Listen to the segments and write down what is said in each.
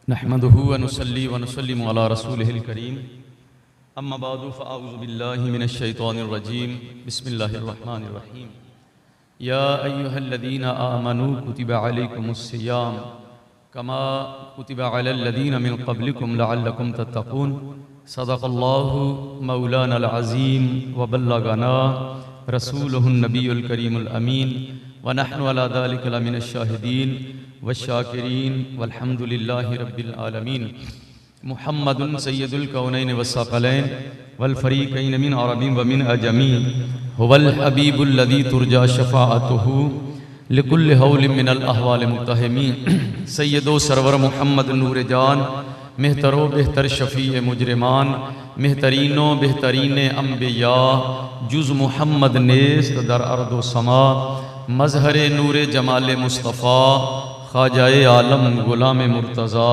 नहमदुहु व नुसल्ली व नुसल्लिमु अला रसूलिहिल करीम अम्मा बादु फ़अऊज़ु बिल्लाहि मिनश शैतानिर रजीम बिस्मिल्लाहिर रहमानिर रहीम या अय्युहल्लज़ीना आमनू कुतिबा अलैकुमुस्सियाम कमा कुतिबा अलल लज़ीना मिन क़ब्लिकुम लअल्लकुम तत्तक़ून सदक़ल्लाहु मौलानल अज़ीम व बल्लगना रसूलुहुन नबियुल करीमुल अमीन व नहनु अला ज़ालिका लमिनश शाहिदीन वश्शाकिरीन वल्हम्दुलिल्लाहि रब्बिल आलमीन मुहम्मदुन सय्यदुल कौनैन वस्सक़लैन वल फ़रीक़ैन मिन अरबिन व मिन अजमी हुवल हबीबुल लज़ी तुरजा शफ़ाअतुहु लिकुल्लि हौलिन मिनल अहवाल मुत्तहमी सय्यदो सरवर मुहम्मद नूर जान मेहतरो बेहतर शफ़ी मुजरिमान मेहतरीनो बेहतरीन अम्बिया जुज़ मुहम्मद नेस्त दर अर्दो समा मज़हर नूर जमाल मुस्तफ़ा ख्वाजाए आलम गुलाम मुर्तज़ा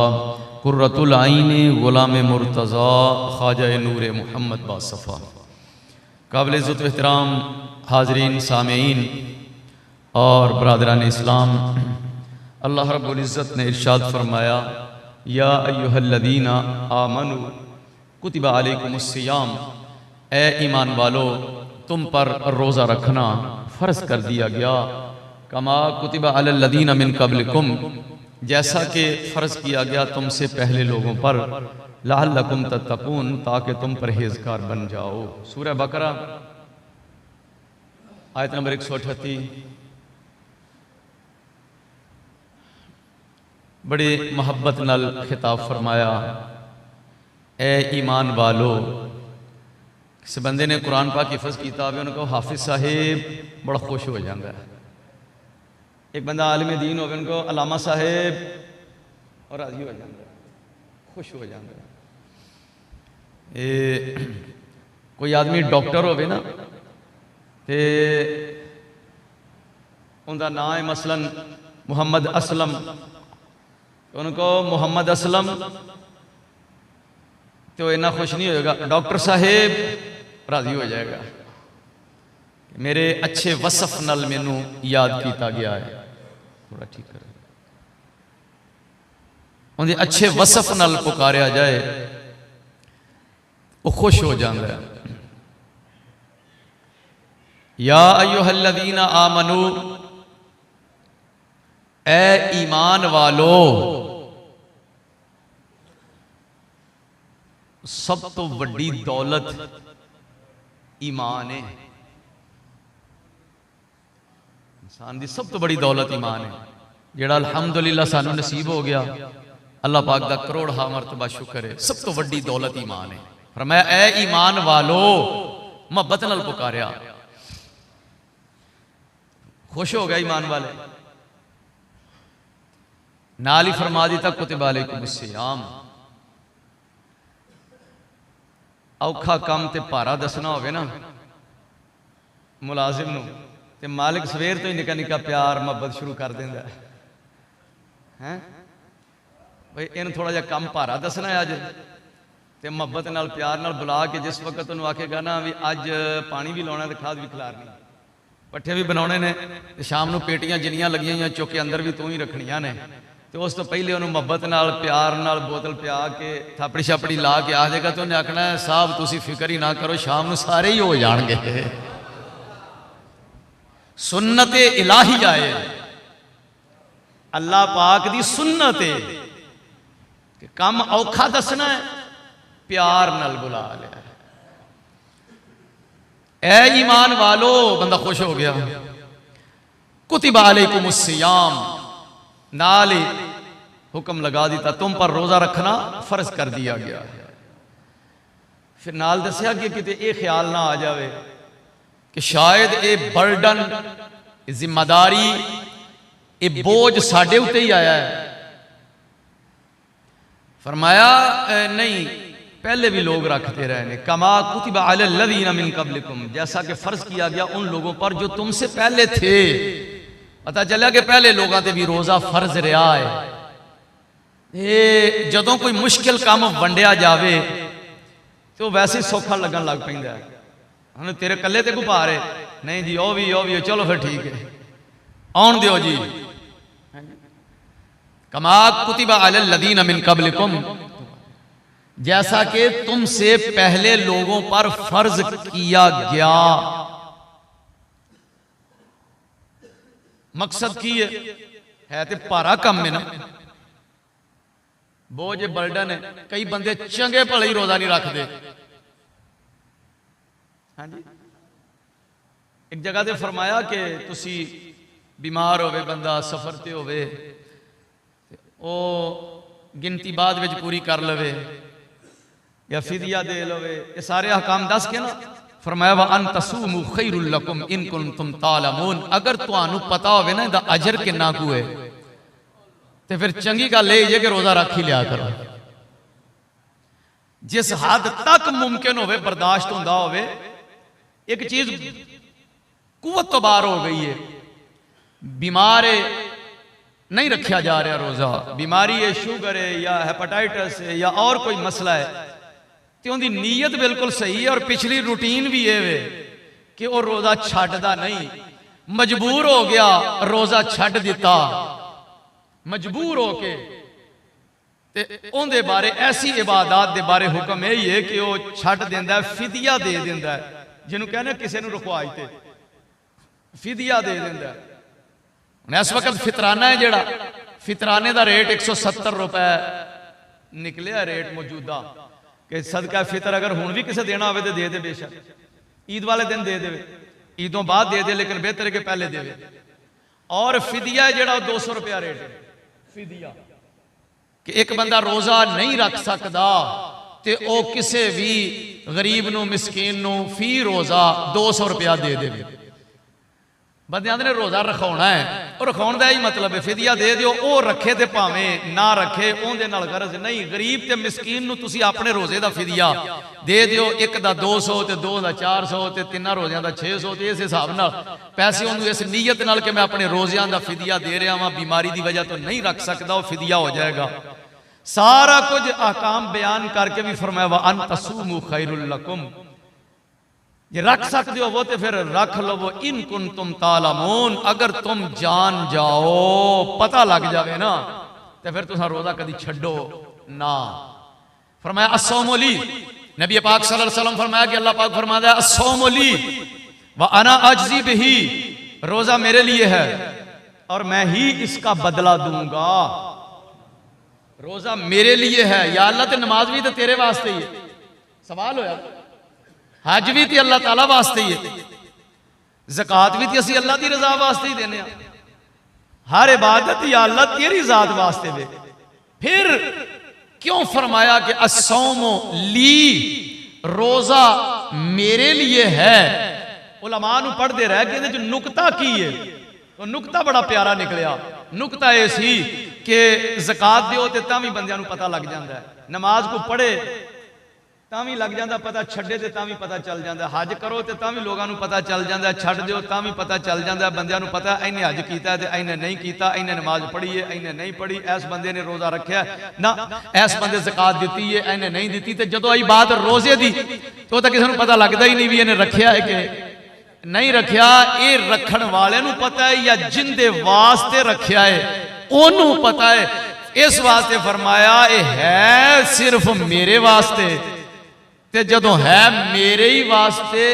कुर्रतुल आइन गुलाम मुर्तज़ा ख्वाजाए नूर मुहम्मद बासफ़ा। काबिल इज़्ज़त व एहतराम हाज़रीन सामेईन और बरादरान इस्लाम, अल्लाह रब्बुल इज़्ज़त ने इरशाद फरमाया या अय्युहल्लज़ीना आमनू कुतिबा अलैकुमुस्सियाम, ए ईमान वालो तुम पर रोज़ा रखना फ़र्ज़ कर दिया गया, कमा कुतिबा अलल लज़ीना मिन क़ब्लिकुम, जैसा कि फ़र्ज़ किया गया तुमसे पहले लोगों पर, लअल्लकुम तत्तक़ून, ताकि तुम परहेज़गार बन जाओ। सूरह बकरा आयत नंबर 138। बड़े मोहब्बत नाल खिताब फरमाया, ए ईमान वालो। किसी बंदे ने कुरान पाक हिफ़्ज़ किया, उनको हाफिज़ साहेब बड़ा खुश हो जाता है। एक बंदा आलिम दीन हो, उनको अलामा साहेब और राजी हो जाता है, खुश हो जाता है। कोई आदमी डॉक्टर होवे ना, तो उनका नाम है मसलन मुहम्मद असलम, उनको मोहम्मद असलम तो इतना खुश नहीं होएगा, डॉक्टर साहेब राजी हो जाएगा, मेरे अच्छे वसफ नाल मैनू याद किया गया है। थोड़ा ठीक करो, उनके अच्छे वसफ नाल पुकारिया जाए, वो खुश हो जाता है। या अय्युहल्लज़ीना आमनू, ए ईमान वालो। सब तो वड्डी दौलत ईमान है, इंसान की सब तो बड़ी दौलत ईमान है, जेड़ा अल्हम्दुलिल्लाह सानू नसीब हो गया। अल्लाह पाक दा करोड़ हा मरतबा शुक्र है। सब तो वड्डी दौलत ईमान है। फरमाया ए ईमान वालो, मोहब्बत नाल पुकारिया, खुश हो गया ईमान वाले। नाल ही फरमा दिता कुतिबा अलैकुमुस्सियाम, औखा काम ते भारा दसना होवे ना मुलाजिम नूं, ते मालिक सवेर तो ही निका निका प्यार मोहब्बत शुरू कर देंदा है। भाई इन थोड़ा जिहा काम भारा दसना है अज, ते मोहब्बत नाल प्यार नाल बुला के जिस वक्त उन्होंने आखेगा ना भी अज पानी भी लाना तो खाद भी खिलारनी, पट्ठे भी बनाने ने, ते शाम नूं पेटियां जिन्नियां लगियां होईयां चुक के अंदर भी तू ही रखनियां ने, तो उस तो पहले उन्होंने मोहब्बत नाल प्यार नाल बोतल पिया के थापड़ी छापड़ी ला के आ जाएगा, तो उन्हें आखना है साहब तुसी फिक्र ही ना करो, शाम नूं सारे ही हो जाएंगे। सुन्नत इलाही आए, अल्लाह पाक दी सुन्नत है कि काम औखा दसना है, प्यार नाल बुला लिया। ए ईमान वालो, बंदा खुश हो गया। कुतिबा अलैकुमुस्सियाम, नाल ही हुक्म लगा दिता तुम पर रोजा रखना फर्ज कर दिया गया है। फिर नाल दसिया कि किते ये ख्याल ना आ जाए कि शायद ये बर्डन, जिम्मेदारी, ये बोझ साडे उत्ते ही आया है। फरमाया नहीं, पहले भी लोग रखते रहे ने, कमा कुतिबा अलल लज़ीना मिन क़ब्लिकुम, जैसा कि फर्ज किया गया उन लोगों पर जो तुमसे पहले थे। पता चला कि पहले लोगों से भी रोजा फर्ज रहा है। जदों कोई मुश्किल काम वंडिया जाए तो वैसे सौखा लगन लग पैंदा है। हम तेरे कल्ले ते कोई भार है नहीं जी, ओ भी चलो फिर ठीक है, आउण दिओ जी। कमा कुतिबा अलल लदीना मिन कब्लिकुम, जैसा कि तुमसे पहले लोगों पर फर्ज किया गया। मकसद की है तो भारा कम है ना, बोझ बर्डन है। कई बंदे चंगे भले ही रोजा नहीं रखते। हाँ जी, एक जगह से फरमाया कि तुसी बीमार होवे बंदा, सफर ते होवे, ओ गिनती बाद विच पूरी कर लवे या फिदिया दे लवे, ये सारे अहकाम दस के ना फरमाया वा अन तसूमु खैरुल लकुम इन कुंतुम तालमून। अगर तुहानू पता होवे ना इहदा अजर कितना कु है तो फिर चंगी गल ये कि रोजा रख ही लिया करो। जिस हद तक मुमकिन होवे बर्दाश्त हुंदा होवे, एक चीज कुवत तो बाहर हो गई है, बीमार है नहीं रखा जा रहा रोजा, बीमारी है, शुगर है या हेपेटाइटिस है या और कोई मसला है, तो उनकी नीयत बिल्कुल सही है और पिछली रूटीन भी है वे कि वह रोजा छड्डदा नहीं, मजबूर हो गया रोजा छड्ड दिता, मजबूर होके उनके बारे ऐसी इबादत के बारे हुक्म यही है कि वह छड्ड देंदा, फिदिया दे देंदा है, जिन्होंने कहने किसी ने रुकवाई ते फिदिया दे देंदा। इस वक्त फितराना है जेड़ा, फितराने का रेट 170 रुपए निकलिया रेट मौजूदा, कि सदका फितर अगर हुण भी किसे देना हो तो दे दे, बेशक ईद वाले दिन दे दे, ईदों बाद दे दे, लेकिन बेहतर है कि पहले दे। और फिदिया जेड़ा 200 रुपया रेट है फिदिया, कि एक बंदा रोजा नहीं रख सकता तो वह किसी भी गरीब नू मिसकीन नू फी रोजा 200 रुपया दे दे। बंदे आंदे ने रोजा रखाउणा है, और रखाउण दा ही मतलब है फिदिया दे दिओ, वो रखे तो भावें ना रखे उहदे नाल गरज नहीं। गरीब ते मिसकीन नू तुसीं अपने रोजे दा फिदिया दे दिओ, एक दा 200 ते दो दा 400 ते तिन्ना रोज़ियां दा 600, ते इस हिसाब नाल पैसे उन्होंने इस नीयत नाल कि मैं अपने रोज़ियां दा फिदिया दे रहा वां, बीमारी की वजह तो नहीं रख सकता, वो फिदिया हो जाएगा। सारा कुछ अहकाम बयान करके भी फरमाया वा अन तसूमु खैरुल लकुम, ये रख सकते हो वो तो फिर रख लो, वो इन कुंतुम तालमून, अगर तुम जान जाओ पता लग जाए ना तो फिर तुम रोजा कभी छड्डो ना। फरमाया अस्सौमु ली, नबी पाक सल्लल्लाहु अलैहि वसल्लम फरमाया कि अल्लाह पाक फरमाता है अस्सौमु ली व अना अजज़ी बिही, रोजा मेरे लिए है और मैं ही इसका बदला दूंगा। रोजा मेरे लिए है, या अल्लाह ते नमाज भी तो तेरे वास्ते ही है, सवाल होया, हज भी तो अल्लाह ताला वास्ते ही है, ज़कात भी तो असी अल्लाह की रजा वास्ते ही देने, हर इबादत या अल्लाह तेरी जात वास्ते वे। फिर क्यों फरमाया कि अस्सौमु ली, रोजा मेरे लिए है। उलमा नू पढ़ते रह कि इहदे च नुकता की है, तो नुकता बड़ा प्यारा निकलिया। नुकता यह सी कि ज़कात दिओ ते तां भी बंदियां नू पता लग जाता है, नमाज को पढ़े तां भी लग जाता पता, छड्डे ते तां भी पता चल जाता, हज करो ते तां भी लोगों नू पता चल जाता, छड्ड दिओ तां भी पता चल जाता, बंदियां नू पता इन्हें हज कीता ते इन्हें नहीं कीता, इन्हें नमाज पढ़ी है इन्हें नहीं पढ़ी, इस बंदे ने रोजा रखा ना, इस बंदे ज़कात दी है इन्हें नहीं दी। तो जदों आई बात रोजे की तो किसी को पता लगता ही नहीं भी इन्हें रखा है कि नहीं रखा, ये रखण वाले नू पता है या जिंदे वास्ते रखा है ओनू पता है। इस वास्ते फरमाया ये है सिर्फ मेरे वास्ते, ते जदों है मेरे ही वास्ते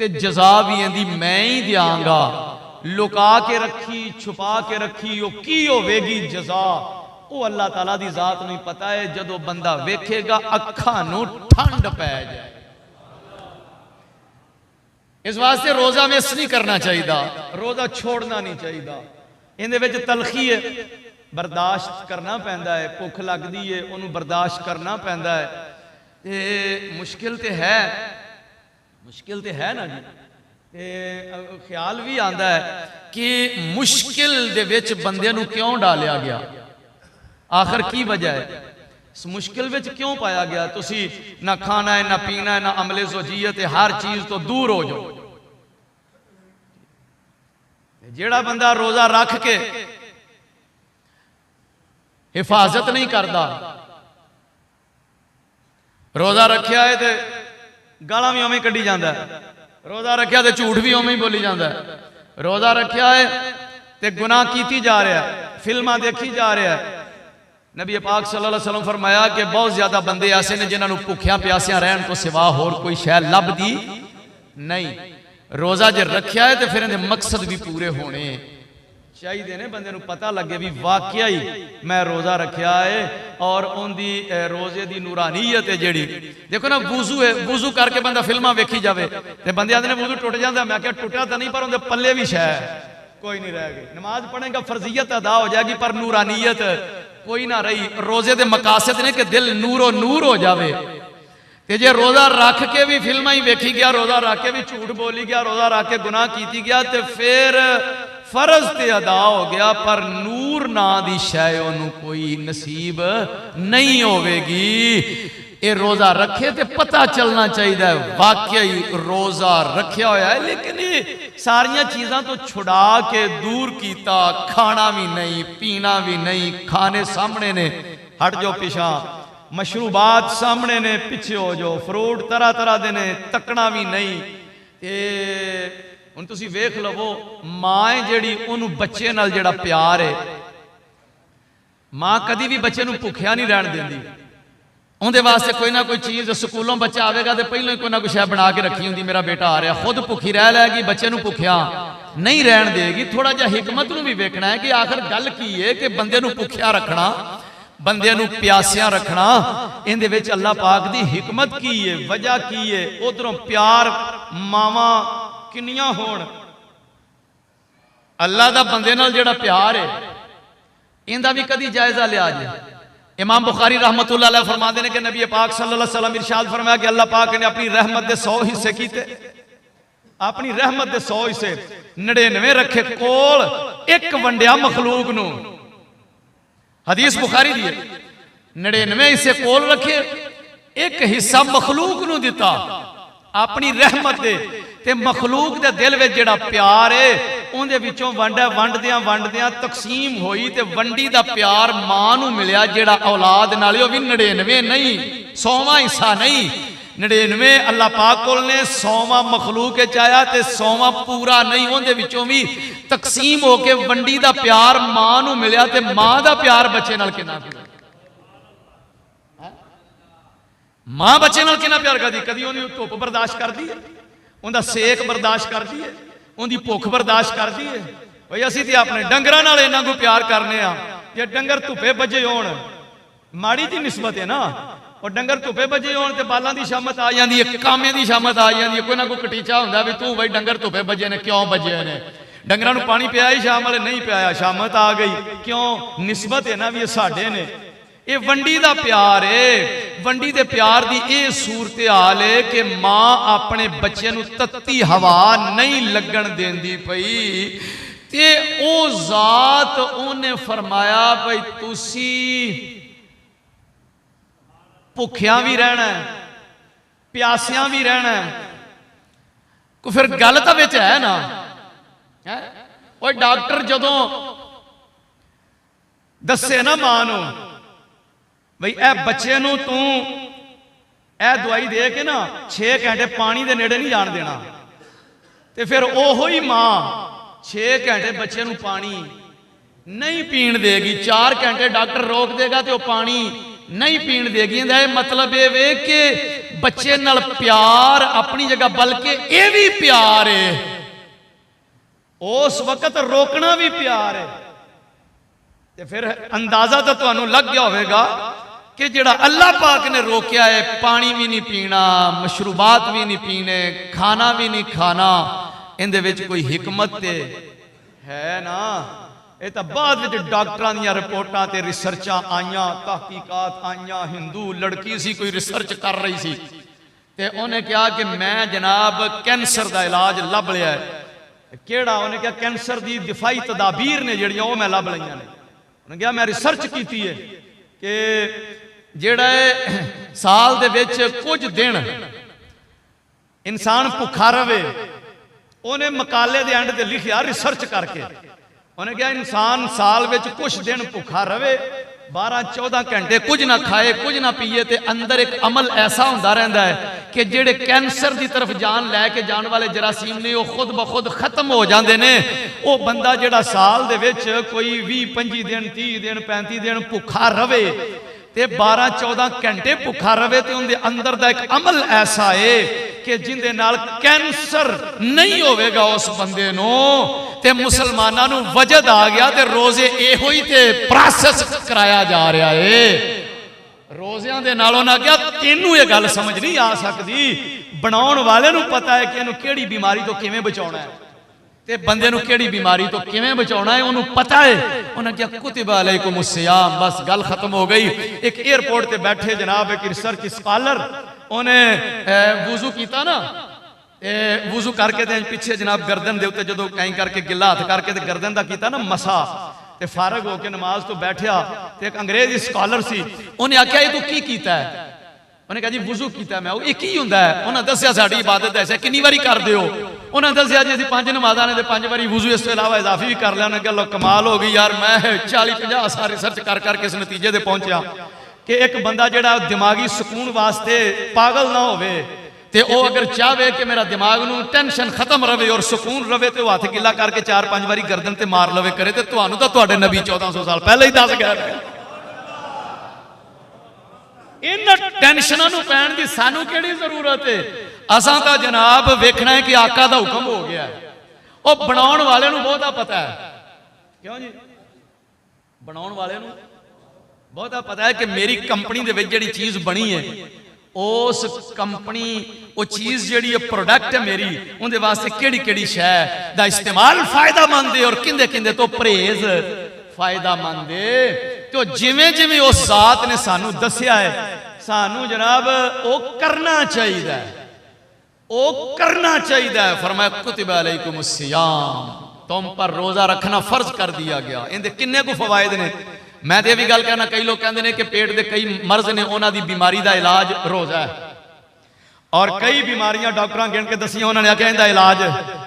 ते जजा भी इहदी मैं ही दियांगा। लुका के रखी छुपा के रखी वो की होवेगी जजा, वो अल्लाह ताला दी जात नूं पता है। जदों बंदा वेखेगा अखां नूं ठंड पै जाए। इस वास्ते रोजा मिस नहीं करना चाहिए, रोजा छोड़ना नहीं चाहिए। इहदे विच तलखी है, बर्दाश्त करना पैंदा है, भुख लगदी है उन्होंने बर्दाश्त करना पैंदा है। ते मुश्किल तो है, मुश्किल तो है ना जी। ते ख्याल भी आता है कि मुश्किल दे विच बंदे नूं क्यों डालिया गया, आखिर की वजह है, इस मुश्किल विच क्यों पाया गया। तुसी ना खाना है ना पीना है ना अमले ज़ौजियत है, हर चीज तो दूर हो जाओ। जेड़ा बंदा रोजा रख के हिफाजत नहीं करता, रोजा रखा है तो गालां भी उवें कड्ढी जाता है, रोजा रखा तो झूठ भी उवें ही बोली जाता है, रोजा रखा है तो गुनाह कीती जा रहा है, फिल्मां देखी जा रहा है, नबी पाक सल्लल्लाहु अलैहि वसल्लम फरमाया कि बहुत ज्यादा बंदे ऐसे ने जिन्होंने भुखिया प्यासिया रहन तो सिवा होर कोई शै लभदी नहीं। रोजा जे रखिया है तो फिर इहदे मकसद भी पूरे होने चाहिए ने। बंदे नूं पता लगे भी वाकया ही मैं रोजा रखिया है और उनकी रोजे की नूरानीयत है जिहड़ी। देखो ना वुजू है, वुजू करके बंदा फिल्मां वेखी जावे ते बंदे आंदे ने वुजू टुट जाता। मैं क्या टुटिया तो नहीं पर उनके पल्ले भी शै कोई नहीं रह गई। नमाज पढ़ेगा फर्जियत अदा हो जाएगी पर नूरानीयत कोई ना रही। रोजे दे मकासद ने कि दिल नूरो नूर हो जावे। ते जे रोजा रख के भी फिल्मां ही वेखी गया, रोजा रख के भी झूठ बोली गया, रोजा रख के गुनाह कीती गया तो फिर फर्ज ते अदा हो गया पर नूर ना दी शै ओनू कोई नसीब नहीं होवेगी। ये रोजा रखे तो पता चलना चाहिए वाकया ही रोजा रखा होया है। लेकिन ये सारिया चीज़ों तो छुड़ा के दूर किया। खाना भी नहीं, पीना भी नहीं, खाने सामने ने हट जाओ पिछा, मशरूबात सामने ने पिछे हो जाओ, फ्रूट तरह तरह के ने तकना भी नहीं। हुण तुसीं वेख लवो मां है जिहड़ी उहनूं बच्चे नाल जिहड़ा प्यार है, मां कदी भी बच्चे नूं भुखिया नहीं रहन देंदी। उहदे वास्ते कोई ना कोई चीज़, स्कूलों बच्चा आवेगा तो पहलों ही कोई ना कोई शै बना के रखी होंदी। मेरा बेटा आ रहा, खुद भुखी रह लैगी, बच्चे नूं भुखिया नहीं रहन देगी। थोड़ा जिहा हिकमत नूं भी वेखना है कि आखिर गल की है कि बंदे नूं भुखिया रखना, बंदे नूं प्यासिया रखना, इहदे विच अल्लाह पाक दी हिकमत की है, वजह की है। उधरों प्यार मावां किन्नियां होण, अल्लाह दा बंदे नाल जिहड़ा प्यार है इहदा भी कदी जायजा लिया जाए। इमाम बुखारी रहमतुल्लाह अलैह फरमाते हैं कि नबी पाक सल्लल्लाहु अलैहि वसल्लम इरशाद फरमाया कि अल्लाह पाक ने अपनी रहमत दे 100 हिस्से कीते, अपनी रहमत दे 100 हिस्से 99 रखे कोल, एक वंडिया मखलूक नूं। हदीस बुखारी दी है, 99 हिस्से कोल रखे, एक हिस्सा मखलूक नूं दिता अपनी रहमत दे। ते मखलूक दे दिल विच जिहड़ा प्यार है उहदे विचों वंडदियां वंडदियां तकसीम होई ते वंडी दा प्यार मां नूं मिलिया जिहड़ा औलाद नाल, ओह भी 99 नहीं, 100वां हिस्सा नहीं, 99 अल्लाह पाक कोल ने 100वां मखलूक च आया ते 100वां पूरा नहीं, उहदे विचों भी तकसीम होके वंडी दा प्यार मां नूं मिलिया ते मां दा प्यार बच्चे नाल किन्ना प्यार, मां बच्चे नाल किन्ना प्यार करदी। कदी उहदी धुप बर्दाश्त करदी है, उनका सेक बर्दाश्त करती है, उनकी भुख बर्दाश्त करती है। भाई असीं ते अपने डंगरां नाल इन्ना कोई प्यार करने आ, जे डंगर धुप्पे बजे होण माड़ी जी निस्बत है ना। और डंगर धुप्पे बजे होण ते बालां दी शामत आ जांदी है, कामे दी शामत आ जांदी है। कोई ना कोई कटीचा हुंदा भी तू भाई डंगर धुप्पे बजे ने, क्यों बजे ने? डंगरां नूं पानी पिया ही शाम वाले नहीं पिया, शामत आ गई, क्यों? निस्बत है ना भी ये साडे ने। ये वंडी दा प्यार है, वंडी दे प्यार दी ये सूरत हाल है कि मां अपने बच्चे नूं तत्ती हवा नहीं लगन देंदी पई ते ओ जात उन्हें फरमाया भाई तुसी भुखिया भी रहना है, प्यासिया भी रहना है। को फिर गल तां विच है ना है? और डॉक्टर जदों दसे ना मां नूं बई ए बच्चे नूं तू ए दवाई दे के ना 6 घंटे पानी दे नेड़े नहीं जान देना, ते फिर ओहो ही मां 6 घंटे बच्चे नूं पानी नहीं पीण देगी, 4 घंटे डॉक्टर रोक देगा तो पानी नहीं पीण देगी। मतलब ये वे कि बच्चे नाल प्यार अपनी जगह, बल्कि ये भी प्यार है, उस वक्त रोकना भी प्यार है। ते फिर अंदाजा तो तुहानूं लग गया होगा कि जिहड़ा अल्लाह पाक ने रोकया है, पानी भी नहीं पीना, मशरूबात भी नहीं पीने, खाना भी नहीं खाना, इहदे विच कोई हिकमत है ना। ये तो बाद विच डॉक्टरां दीयां रिपोर्टां ते रिसर्चां आईयां, तहकीकात आईयां। हिंदू लड़की सी कोई रिसर्च कर रही सी ते उन्हें कहा कि मैं जनाब कैंसर का इलाज लभ लिया है। केड़ा? उन्हें कहा कैंसर की दिफाई तदाबीर ने जिहड़ियां ओह मैं लभ लईयां ने। उन्हें कहा मैं रिसर्च की है कि जिहड़ा साल दे विच कुछ दिन इंसान भुखा रवे, उन्हें मकाले दे एंड ते लिखिया रिसर्च करके। उन्हें कहा इंसान साल विच कुछ दिन भुखा रवे, 12-14 घंटे कुछ ना खाए कुछ ना पीए, ते अंदर एक अमल ऐसा होंदा रहिंदा है कि जेड़े कैंसर की तरफ जान लैके जाने वाले जरासीम ने वो खुद ब खुद खत्म हो जाते हैं। वो बंदा जेड़ा साल दे विच कोई 20-25 दिन 30 दिन 35 दिन भुखा रवे ते 12-14 घंटे भुखा रवे तो उनके अंदर का एक अमल ऐसा है कि जिंदे नाल कैंसर नहीं होवेगा उस बंदे नूं ते मुसलमानां नूं वजद आ गया ते रोजे इहो ही ते प्रोसेस कराया जा रहा है। रोज़ियां दे नालों ना क्या तेनू ये गल समझ नहीं आ सकती, बनाउण वाले नूं पता है कि इहनूं किहड़ी बीमारी तो किवें बचाउणा है ते बंदे नूं किहड़ी बीमारी तो किवें बचाउणा है उन्होंने पता है। उन्हें क्या कुतिबा अलैकुमुस सियाम, बस गल खत्म हो गई। एक एयरपोर्ट ते बैठे जनाब एक रिसर्च स्कॉलर उन्हें वुजू किया ना, वुजू करके पिछे जनाब गर्दन दे उत्ते जदों कहीं करके गिला हथ करके ते गर्दन दा कीता ना मसा ते फारग होकर नमाज तो बैठा ते एक अंग्रेजी स्कॉलर सी उन्हें आख्या ये तू की कीता है? उन्हें कहा जी वुजू किया मैं। ये की हुंदा है? उन्हें दस्या साडी इबादत ऐसे कितनी बारी कर दिओ? उन्हें दस्या जी असीं 5 नमाज़ां ने ते 5 बारी वुजू इस तो इलावा इजाफी भी कर लिया। उन्हें कहा कमाल हो गई यार, मैं 40-50 साल रिसर्च कर करके इस नतीजे ते पहुंचा कि एक बंदा जिहड़ा दिमागी सुकून वास्ते पागल ना होवे ते ओ अगर चाहे कि मेरा दिमाग नूं टेंशन खत्म रहे और सुकून रहे तो हाथ गिला करके 4-5 बारी गर्दन ते मार लवे करे तो तुहानूं तां तुहाडे नबी 1400 साल पहले ही दस गए। इन टेंशनां नूं पैण दी सानूं किहड़ी जरूरत है? असां तां जनाब वेखना है कि आका दा हुक्म हो गया। ओ बनाउण वाले नूं बहुता पता है, क्यों जी? बनाउण वाले नूं बहुता पता है कि मेरी कंपनी दे विच जिहड़ी चीज़ बनी है उस कंपनी वो चीज़ जिहड़ी है प्रोडक्ट है मेरी उनके वास्ते किहड़ी किहड़ी शै दा इस्तेमाल फायदामंद है और किंदे किंदे तो परहेज फायदामंद है। तो जिवें जिवें उस जात ने सानू दस्या है सानू जनाब वो करना चाहिए, वो करना चाहिए। फरमाया कुतिबा अलैकुमुस सियाम, तुम पर रोजा रखना फर्ज कर दिया गया। इनके किन्ने को फवायद ने? मैं तो यह भी गल कहना, कई लोग कहते हैं कि पेट के कई मर्ज ने उन्होंने बीमारी का इलाज रोजा है और कई बीमारियां डॉक्टर गिन के दसियां उन्होंने आख्या इनका इलाज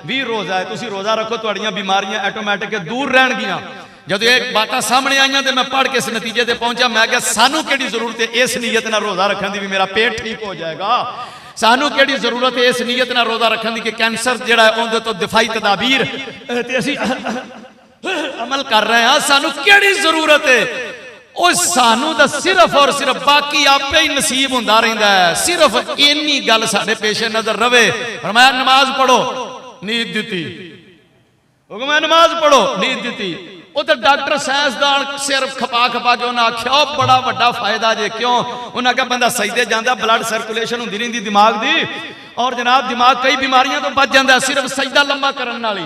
भी रोजा है। तुसीं रोजा रखो तुहाड़ियां बीमारियां ऑटोमैटिक दूर रहणगियां। जब एक बातां सामने आईयां तो मैं पढ़ के इस नतीजे ते पहुंचा, मैं क्या सानू किहड़ी जरूरत है इस नीयत नाल रोजा रखण दी भी मेरा पेट ठीक हो जाएगा? सानू किहड़ी जरूरत है इस नीयत नाल रोजा रखण दी कि कैंसर जिहड़ा है उहदे तो दिफाई तदाबीर ते असीं अमल कर रहे हैं? सानू किहड़ी जरूरत है? ओ सानू दा सिर्फ और सिर्फ बाकी आपे ही नसीब हुंदा रहिंदा है। सिर्फ इन्नी गल साडे पेशे नजर रवे। फरमाया नमाज पढ़ो, नीयत दित्ती। हुक्म है नमाज पढ़ो, नीयत दित्ती। वो तो डॉक्टर साइंसदान सिर खपा खपा के उन्हें आख्या बड़ा वड्डा फायदा जे। क्यों? उन्हें आख्या बंदा सजदे जांदा ब्लड सर्कुलेशन हुंदी रहिंदी दिमाग दी और जनाब दिमाग कई बीमारियां तो बच जांदा सिर्फ सजदा लंबा करन नाल ही।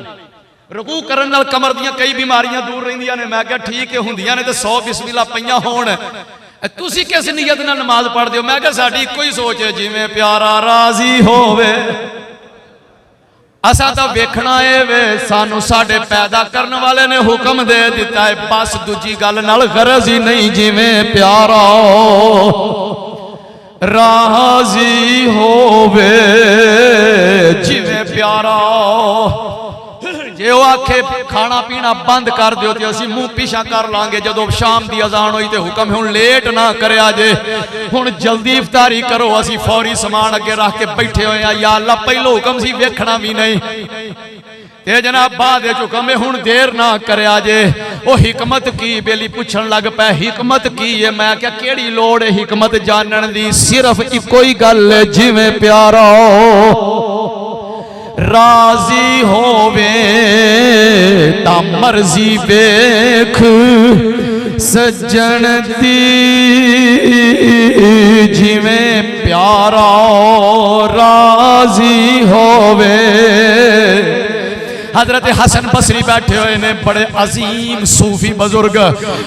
रुकू करन नाल कमर दियां कई बीमारियां दूर रहिंदियां ने। मैं क्या ठीक है हुंदियां ने तो 100 बिस्मिल्लाह पईयां होण। तुसीं किस नीयत नाल नमाज पढ़दे हो? मैं क्या साडी इक्को ही सोच है, जिवें प्यारा राजी होवे। असा तो वेखना है वे सानू साडे पैदा करने वाले ने हुक्म दे दिता है, बस दूजी गल नाल गरज ही नहीं। जिवें प्यारा राजी होवे, जिवें प्यारा जे वो आखे खाना पीना बंद कर दियो तो असीं मुंह पीछा कर लांगे। जदों शाम की अजान हुई तो हुक्म हुण लेट ना करया जे, हुण जल्दी इफ्तारी करो। असीं फौरी समान अगे रख के बैठे हुए हैं। या अल्लाह पहलो हुक्म सी वेखना भी नहीं ते जनाब बाद हुक्म है हुण देर ना करया जे। वो हिकमत की बेली पुछण लग पै, हिकमत की है? मैं क्या किहड़ी लोड़ है हिकमत जानण दी? सिर्फ इक्को ही गल है, जिवें प्यारा राजी होवे ता मर्जी वेख सज्जन दी। जिवें प्यारा राजी होवे। हजरत हसन बसरी बैठे हुए ने, बड़े अजीम सूफी बुजुर्ग।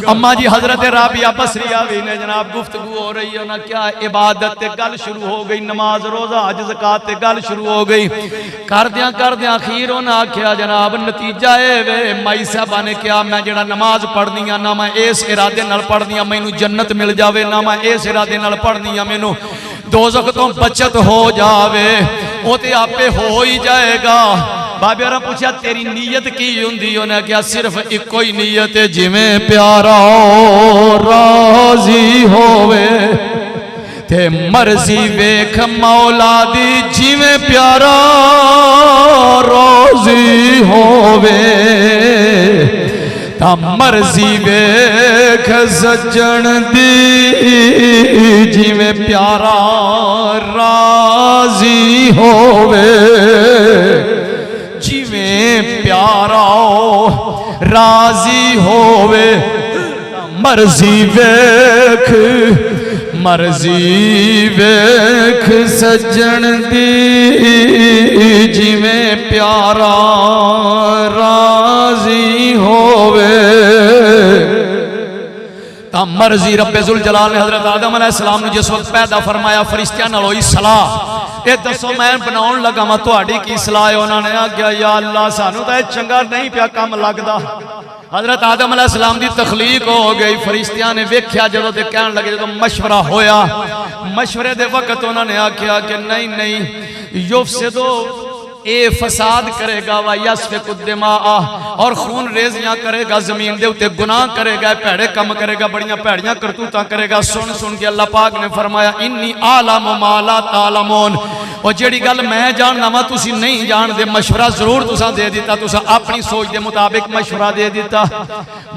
अम्मा जी हजरत राबिया बसरिया भी ने जनाब गुफ्तगू हो रही है। उन्हें क्या इबादत ते गल शुरू हो गई, नमाज रोजा हज ज़कात ते गल शुरू हो गई। करदियां करदियां अखीर उन्हें आख्या जनाब नतीजा है वे माई साहबा ने क्या मैं जड़ा नमाज पढ़नी ना मैं इस इरादे नाल पढ़नी मैनू जन्नत मिल जावे, ना मैं इस इरादे नाल पढ़नी मैनू दोज़ख तो बचत हो जावे। वो तो आपे हो ही जाएगा। बाबे और पूछा तेरी नीयत की हुंदी? उन्हें क्या सिर्फ इको ही नीयत है, जिवें प्यारा राजी होवे ते मर्जी वेख मौला दी जिवें प्यारा रोजी होवे ता मर्जी वेख सज्जन दी जिवें प्यारा राजी होवे जिवें प्यारा राजी होवे मर्जी वेख सज्जन दी जिवें प्यारा राजी होवे ता मर्जी रब्बे जुल जलाल ने हजरत आदम अलैहिस्सलाम ने जिस वक्त पैदा फरमाया फरिश्तियां नाल होई सलाह ये दसो मैं बनाउण लगा वा तुहाडी की सलाह है उन्होंने आख्या या अल्लाह सानू तां चंगा नहीं पिया काम लगदा हजरत आदम अलैहिस्सलाम दी तखलीक हो गई फरिश्तियां ने वेख्या जदों ते कहण लगे जदों मशवरा होया मशवरे दे वक्त उन्होंने आख्या कि नहीं नहीं युफसिदु ए फसाद करेगा वा यस्फिकुद्दिमा और खून रेजियां करेगा जमीन दे उत्ते गुनाह करेगा भैड़े कम करेगा बड़ियां भैड़ियां करतूतां करेगा सुन सुन के अल्लाह पाक ने फरमाया इन्नी आलम मा ला तालमून और जेड़ी गल मैं जानना वा तुसी नहीं जानदे मशवरा जरूर तुसा दे दिता तुसा अपनी सोच के मुताबिक मशवरा दे दिता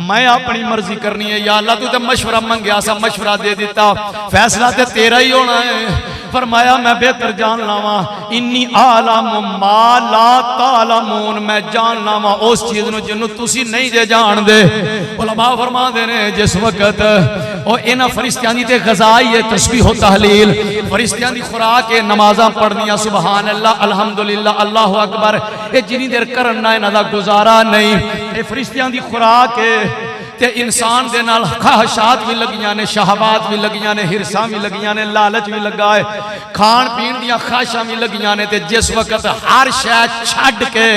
मैं अपनी मर्जी करनी है या अल्लाह तू ते मशवरा मंगया सा मशवरा दे दिता फैसला ते तेरा ही होना है फरमाया मैं बेहतर जान लावा इन्नी आलम मा ला तालमून मैं जान लावा उस चीज नूं जिन्नू तुसी नहीं जे जानदे उलमा फरमांदे ने जिस वक्त ओ इन्हां फरिश्तियां दी ते ग़ज़ा है तस्बीह व तहलील फरिश्तियां दी खुराक है नमाज़ां पढ़नियां सुभान अल्लाह अल्हम्दुलिल्लाह अल्लाहु अकबर ये जिन्नी देर करना इन्हां दा गुजारा नहीं ये फरिश्तियां दी खुराक है ते इंसान दे नाल ख्वाहिशात भी लगियां ने शहवात भी लगियां ने हिरसां भी लगियां ने लालच भी लगा है खान पीन दियां ख्वाहिशां भी लगियां ने ते जिस वक्त हर शै छड्ड के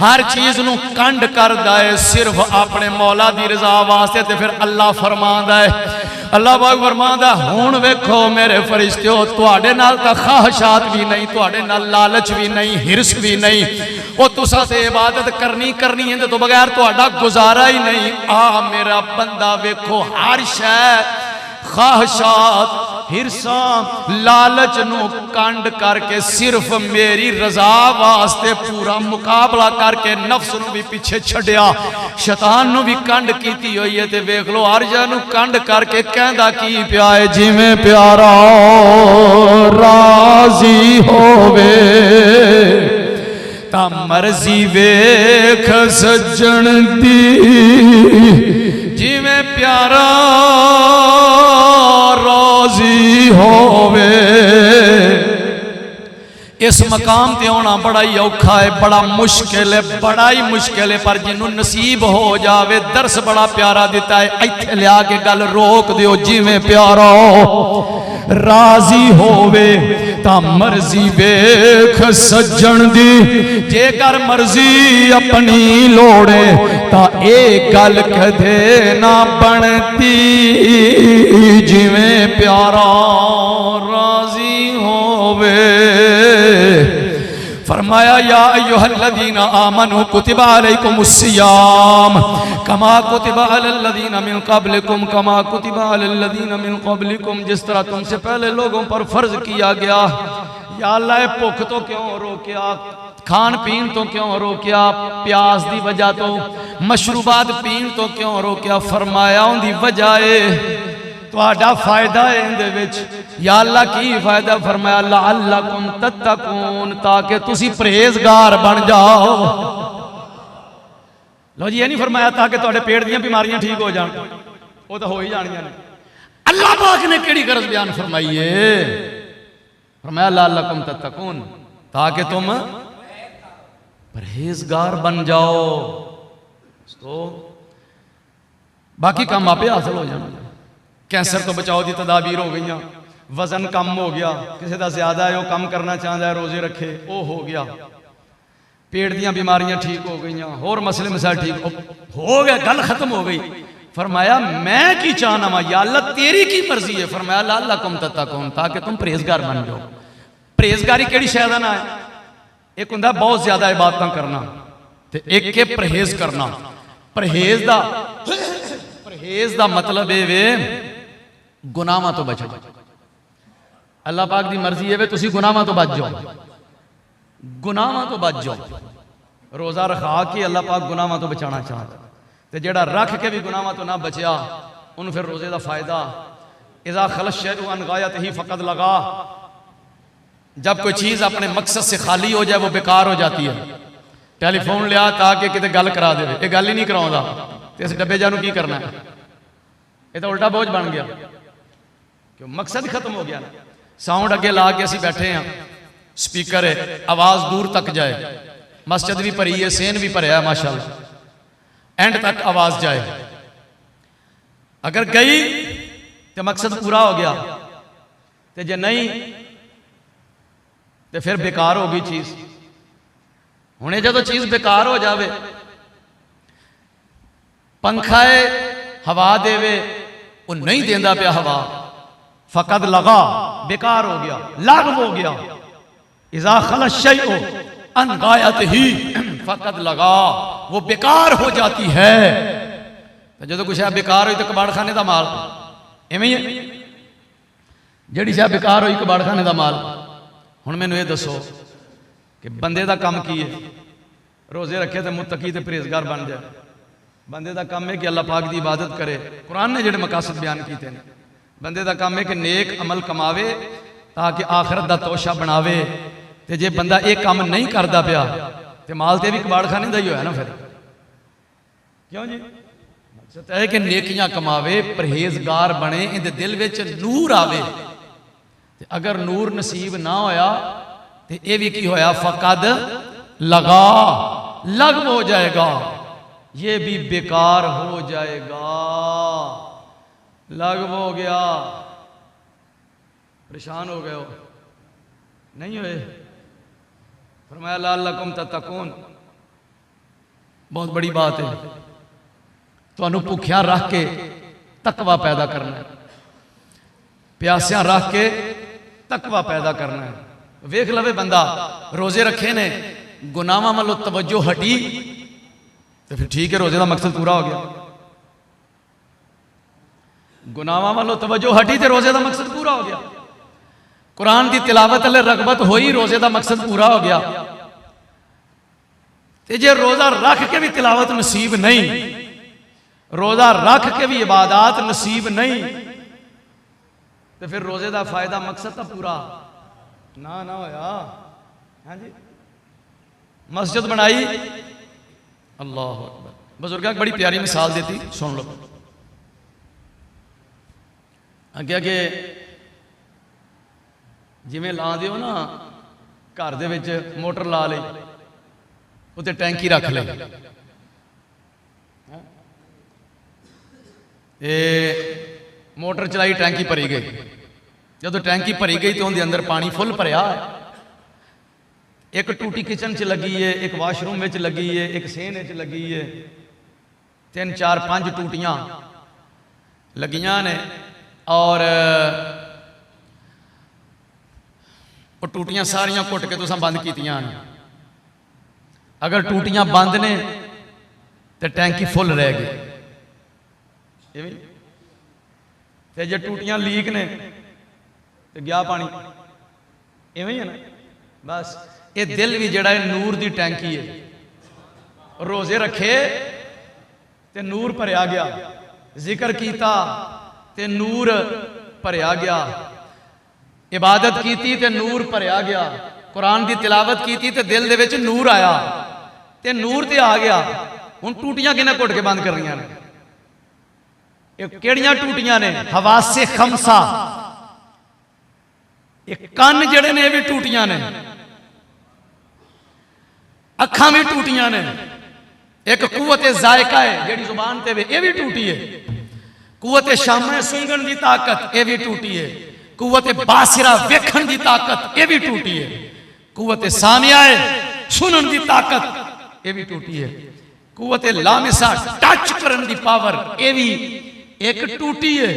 हर चीज नूं कंड करदा है सिर्फ अपने मौला दी रज़ा वास्ते ते फिर अल्लाह फरमांदा है अल्लाह पाक फरमांदा हुण वेखो मेरे फरिश्तियो तुहाडे नाल तां ख्वाहिशात भी नहीं तुहाडे नाल लालच भी नहीं हिरस भी नहीं ओ तुसां ते इबादत करनी है तो बगैर तुहाडा गुजारा ही नहीं आ मेरा बंदा वेखो हर शै ख्वाहिशात हिरसा लालच नू कंड करके सिर्फ मेरी रजा वास्ते पूरा मुकाबला करके नफ्स नू भी पीछे छड्या शैतान नू भी कंड कीती हुई है ते वेख लो हर जगह नू कंड करके कहंदा की पिया है जिवें प्यारा राजी होवे ता मर्जी वेख सज्जन दी जिवें प्यारा राजी होवे इस मकाम ते आना बड़ा ही औखा है बड़ा मुश्किल है बड़ा ही मुश्किल है पर जिन्हों नसीब हो जावे दर्श बड़ा प्यारा दिता है इत्थे लिया के गल रोक दियो जिवें प्यारा राजी होवे ता मर्जी वेख सज्जन दी जेकर मर्जी अपनी लोड़े ता ए गल कदे ना बनती जिवें प्यारा राजी होवे फरमाया या अय्युहल्लज़ीना आमनू कुतिबा अलैकुमुस्सियाम कमा कुतिबा अलल्लज़ीना मिन क़ब्लिकुम कमा कुतिबा अलल्लज़ीना मिन क़ब्लिकुम जिस तरह तुमसे पहले लोगों पर फर्ज किया गया या अल्लाह भुख तो क्यों रोकिया खान पीन तो क्यों रोकिया प्यास दी वजह तो मशरूबात पीन तो क्यों रोकिया फरमाया उनकी वजह है तुहाडा फायदा है इहदे विच या अल्लाह की फायदा फरमाया लअल्लकुम तत्तकून ताकि तुसी परहेजगार बन जाओ लो जी ये नहीं फरमाया ताकि तुहाडे पेट दी बीमारियां ठीक हो जान वो तो हो ही जानियां ने अल्लाह पाक ने केड़ी गरज बयान फरमाई है फरमाया लअल्लकुम तत्तकून ताकि तुम परहेजगार बन जाओ तो बाकी काम आपे हासिल हो जाना कैंसर तो बचाव की तदाबीर हो गई वजन कम हो गया किसी का ज्यादा है वो कम करना चाहता है रोजे रखे वो हो गया पेट दी बीमारियां ठीक हो गई होर मसले मसाइल ठीक हो गया गल खत्म हो गई फरमाया मैं की चाहना वा या अल्लाह तेरी की मर्जी है फरमाया लअल्लकुम तत्तकून ताकि तुम परहेजगार बन जाओ परहेजगारी केड़ी शै दा नाम है एक हुंदा बहुत ज्यादा इबादतां करना ते एक के परहेज करना परहेज दा मतलब है वे गुनाहां तो बचना अल्लाह पाक की मर्जी है वे तुसी गुनाहां तो बच जाओ, गुनाहां तो बच जाओ। रोज़ा रखा के अल्लाह पाक गुनाहां तो बचाना चाहता, तो जेड़ा रख के भी गुनाहां तो ना बचया उन्होंने फिर रोज़े का फायदा। इज़ा खलश शैअ अन गायतिही फ़क़द लगा, जब कोई चीज़ अपने मकसद से खाली हो जाए वो बेकार हो जाती है। टेलीफोन लिया ताकि कितने गल करा दे, ये गल ही नहीं कराਉਂਦਾ तो इस डब्बे जानू की करना है, ये तो उल्टा बोझ बन गया क्यों मकसद खत्म हो गया। साउंड अगे ला के असी बैठे हैं, स्पीकर है, आवाज़ दूर तक जाए, मस्जिद भी भरी है, सेन भी भरया है माशाअल्लाह, एंड तक आवाज़ जाए। अगर गई तो मकसद पूरा हो गया, तो जे नहीं तो फिर बेकार हो गई चीज़। हुणे जो चीज़ बेकार हो जाए, पंखा है हवा देवे वो नहीं देंदा पिया हवा, फ़क़द लगा बेकार हो गया, लागव हो गया। इज़ा खलश शैअ अन गायतिही फ़क़द लगा, वो बेकार हो जाती है। तो जो कुछ है बेकार हुई तो कबाड़ खाने का माल इवें ही है, जिहड़ी शै बेकार हुई कबाड़ खाने का माल। हुण मैनूं ये दसो कि बंदे का काम की है, रोज़े रखे तो मुत्तकी ते परहेज़गार बन जाए। बंदे का काम है कि अल्लाह पाक की इबादत करे, कुरान ने जिहड़े मकासद बयान किए हैं। बंदे का काम है कि नेक अमल कमावे ताकि आखिरत का तोशा बनावे। तो जे बंदा एक काम नहीं करता पिया तो माल तो भी कबाड़ खाने का ही होया ना फिर, क्यों जी? मकसद है कि नेकियां कमावे, परहेजगार बने, इहदे दिल विच नूर आवे। ते अगर नूर नसीब ना होया तो यह भी की होया, फ़क़द लगा, लगव हो जाएगा, ये भी बेकार हो जाएगा। लगव हो गया, परेशान हो गए हो, नहीं हुए? फरमाया लअल्लकुम तत्तकून, बहुत बड़ी बात है, तुहानू भुखिया रख के तकवा पैदा करना है, प्यासिया रख के तकवा पैदा करना है। वेख लवे बंदा रोजे रखे ने, गुनाहां वालों तवज्जो हटी तो फिर ठीक है, रोजे का मकसद पूरा हो गया। गुनाहां वालों तवज्जो हटी तो रोजे का मकसद पूरा हो गया। कुरान की तिलावत अल्ले रगबत हुई, रोजे का मकसद पूरा हो गया। ते जे रोजा रख के भी तिलावत नसीब नहीं, रोजा रख के भी इबादत नसीब नहीं, तो फिर रोजे का फायदा मकसद तो पूरा ना होया। हाँ जी, मस्जिद बनाई, अल्लाह अकबर। बुजुर्ग बड़ी प्यारी मिसाल देती, सुन लो। अगे अगे जिमें ला दियो ना, घर दे विच मोटर ला ली, उत्ते टैंकी रख ले, मोटर चलाई, टैंकी भरी गई। जब टैंकी भरी गई तो उनके अंदर पानी फुल भरिया, एक टूटी किचन च लगी है, एक वाशरूम में लगी है, एक सेन च लगी है, 3 4 5 टूटियां लगियां ने। और वो टूटियां सारियां घुट के तुसां बंद कीतियां ने। अगर टूटियां बंद ने तो टैंकी फुल रह गई, ते जे टूटियां लीक ने तो गया पानी, इवें है ना। बस ये दिल भी जड़ा है नूर की टैंकी है, रोजे रखे ते नूर भरिया गया, जिक्र किया ते नूर भरिया गया, इबादत की ते नूर भरिया गया, कुरान की तिलावत की ते दिल दे विच नूर आया, ते नूर ते आ गया। हुण टूटियां किन्ने घुट के बंद कर रही ने? केड़ियां टूटियां ने? हवासे खमसा, कान जड़े ने भी टूटियां ने, अखां भी टूटियां ने, एक कुवत जायका है जेड़ी जुबान ते वे, ये भी टूटी है। कुवत शामा सूंघण की ताकत, ये भी टूटी है। कुवत बासिरा वेखण की ताकत, ये भी टूटी है। कुवत सामिया सुनन की ताकत, ये भी टूटी है। कुवत लामिसा टच करन की पावर, ये भी एक टूटी है।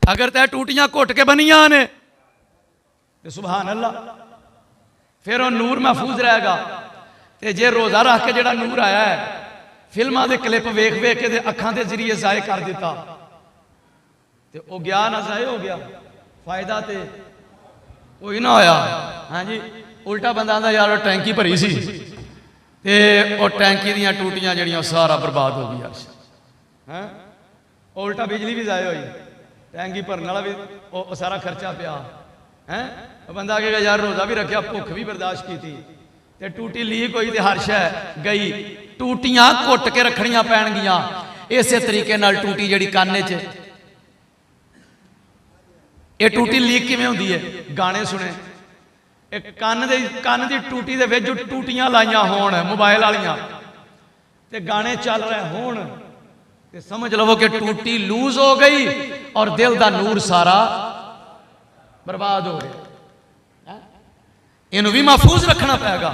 अगर तै टूटियां घुट के बनिया ने तो सुभान अल्लाह, फिर वो नूर महफूज रहेगा। ते जे रोजा रख के जेड़ा नूर आया है, फिल्मां दे क्लिप वेख वेख के अखां के जरिए जाए कर दिता, तो वो गया ना जाए हो गया, फायदा तो कोई ना होया। हाँ जी, उल्टा बंदा आंदा यार टैंकी भरी सी ते वो टैंकी दियां टूटियां जड़ियां सारा बर्बाद हो गई। अर्श हैं उल्टा बिजली भी जाए हुई, टैंकी भरने वाला भी वो सारा खर्चा पिया है। बंदा कहेगा यार रोज़ा भी रखा, भुख भी बर्दाश्त की थी, ते टूटी लीक हुई तो हर शै गई। टूटियां घुट के रखनियां पैणगियां। इस तरीके नाल टूटी जिहड़ी काने च, ये टूटी लीक किवें हुंदी है? गाने सुने, एक कान दी टूटी दे विच टूटियां लाइयां होण मोबाइल वालियां ते गाने चल रहे होण ते समझ लवो कि टूटी लूज हो गई और दिल दा नूर सारा बर्बाद हो गया। इनू भी महफूज रखना पेगा।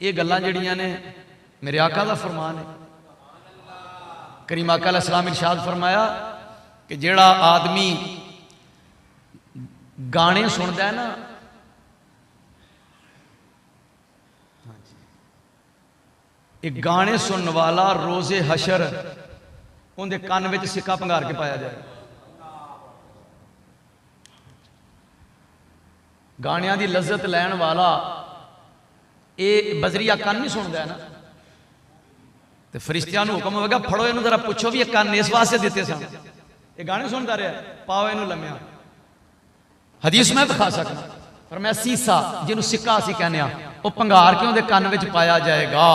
ये गल्लां जड़ियां ने मेरे आका दा फरमान है। करीम आका अलैहि सलाम इरशाद फरमाया कि जेड़ा आदमी गाने सुनता है ना, एक गाने सुनने वाला रोजे हशर उनके कान में सिक्का भंगार के पाया जाए। गाणियां दी लज्जत लैन वाला ये बजरिया कान नहीं सुनता है ना, तो फरिश्तियां नूं हुक्म होगा फड़ो इनू, जरा पूछो भी ये कान इस वास्ते दिते सन, ये गाने सुनता रहा, पाओ इनू लम्या। हदीस मैं दिखा सकना, पर मैं सीसा जिन्हों सिक्का असीं कहने वो भंगार के उहदे कान विच पाया जाएगा।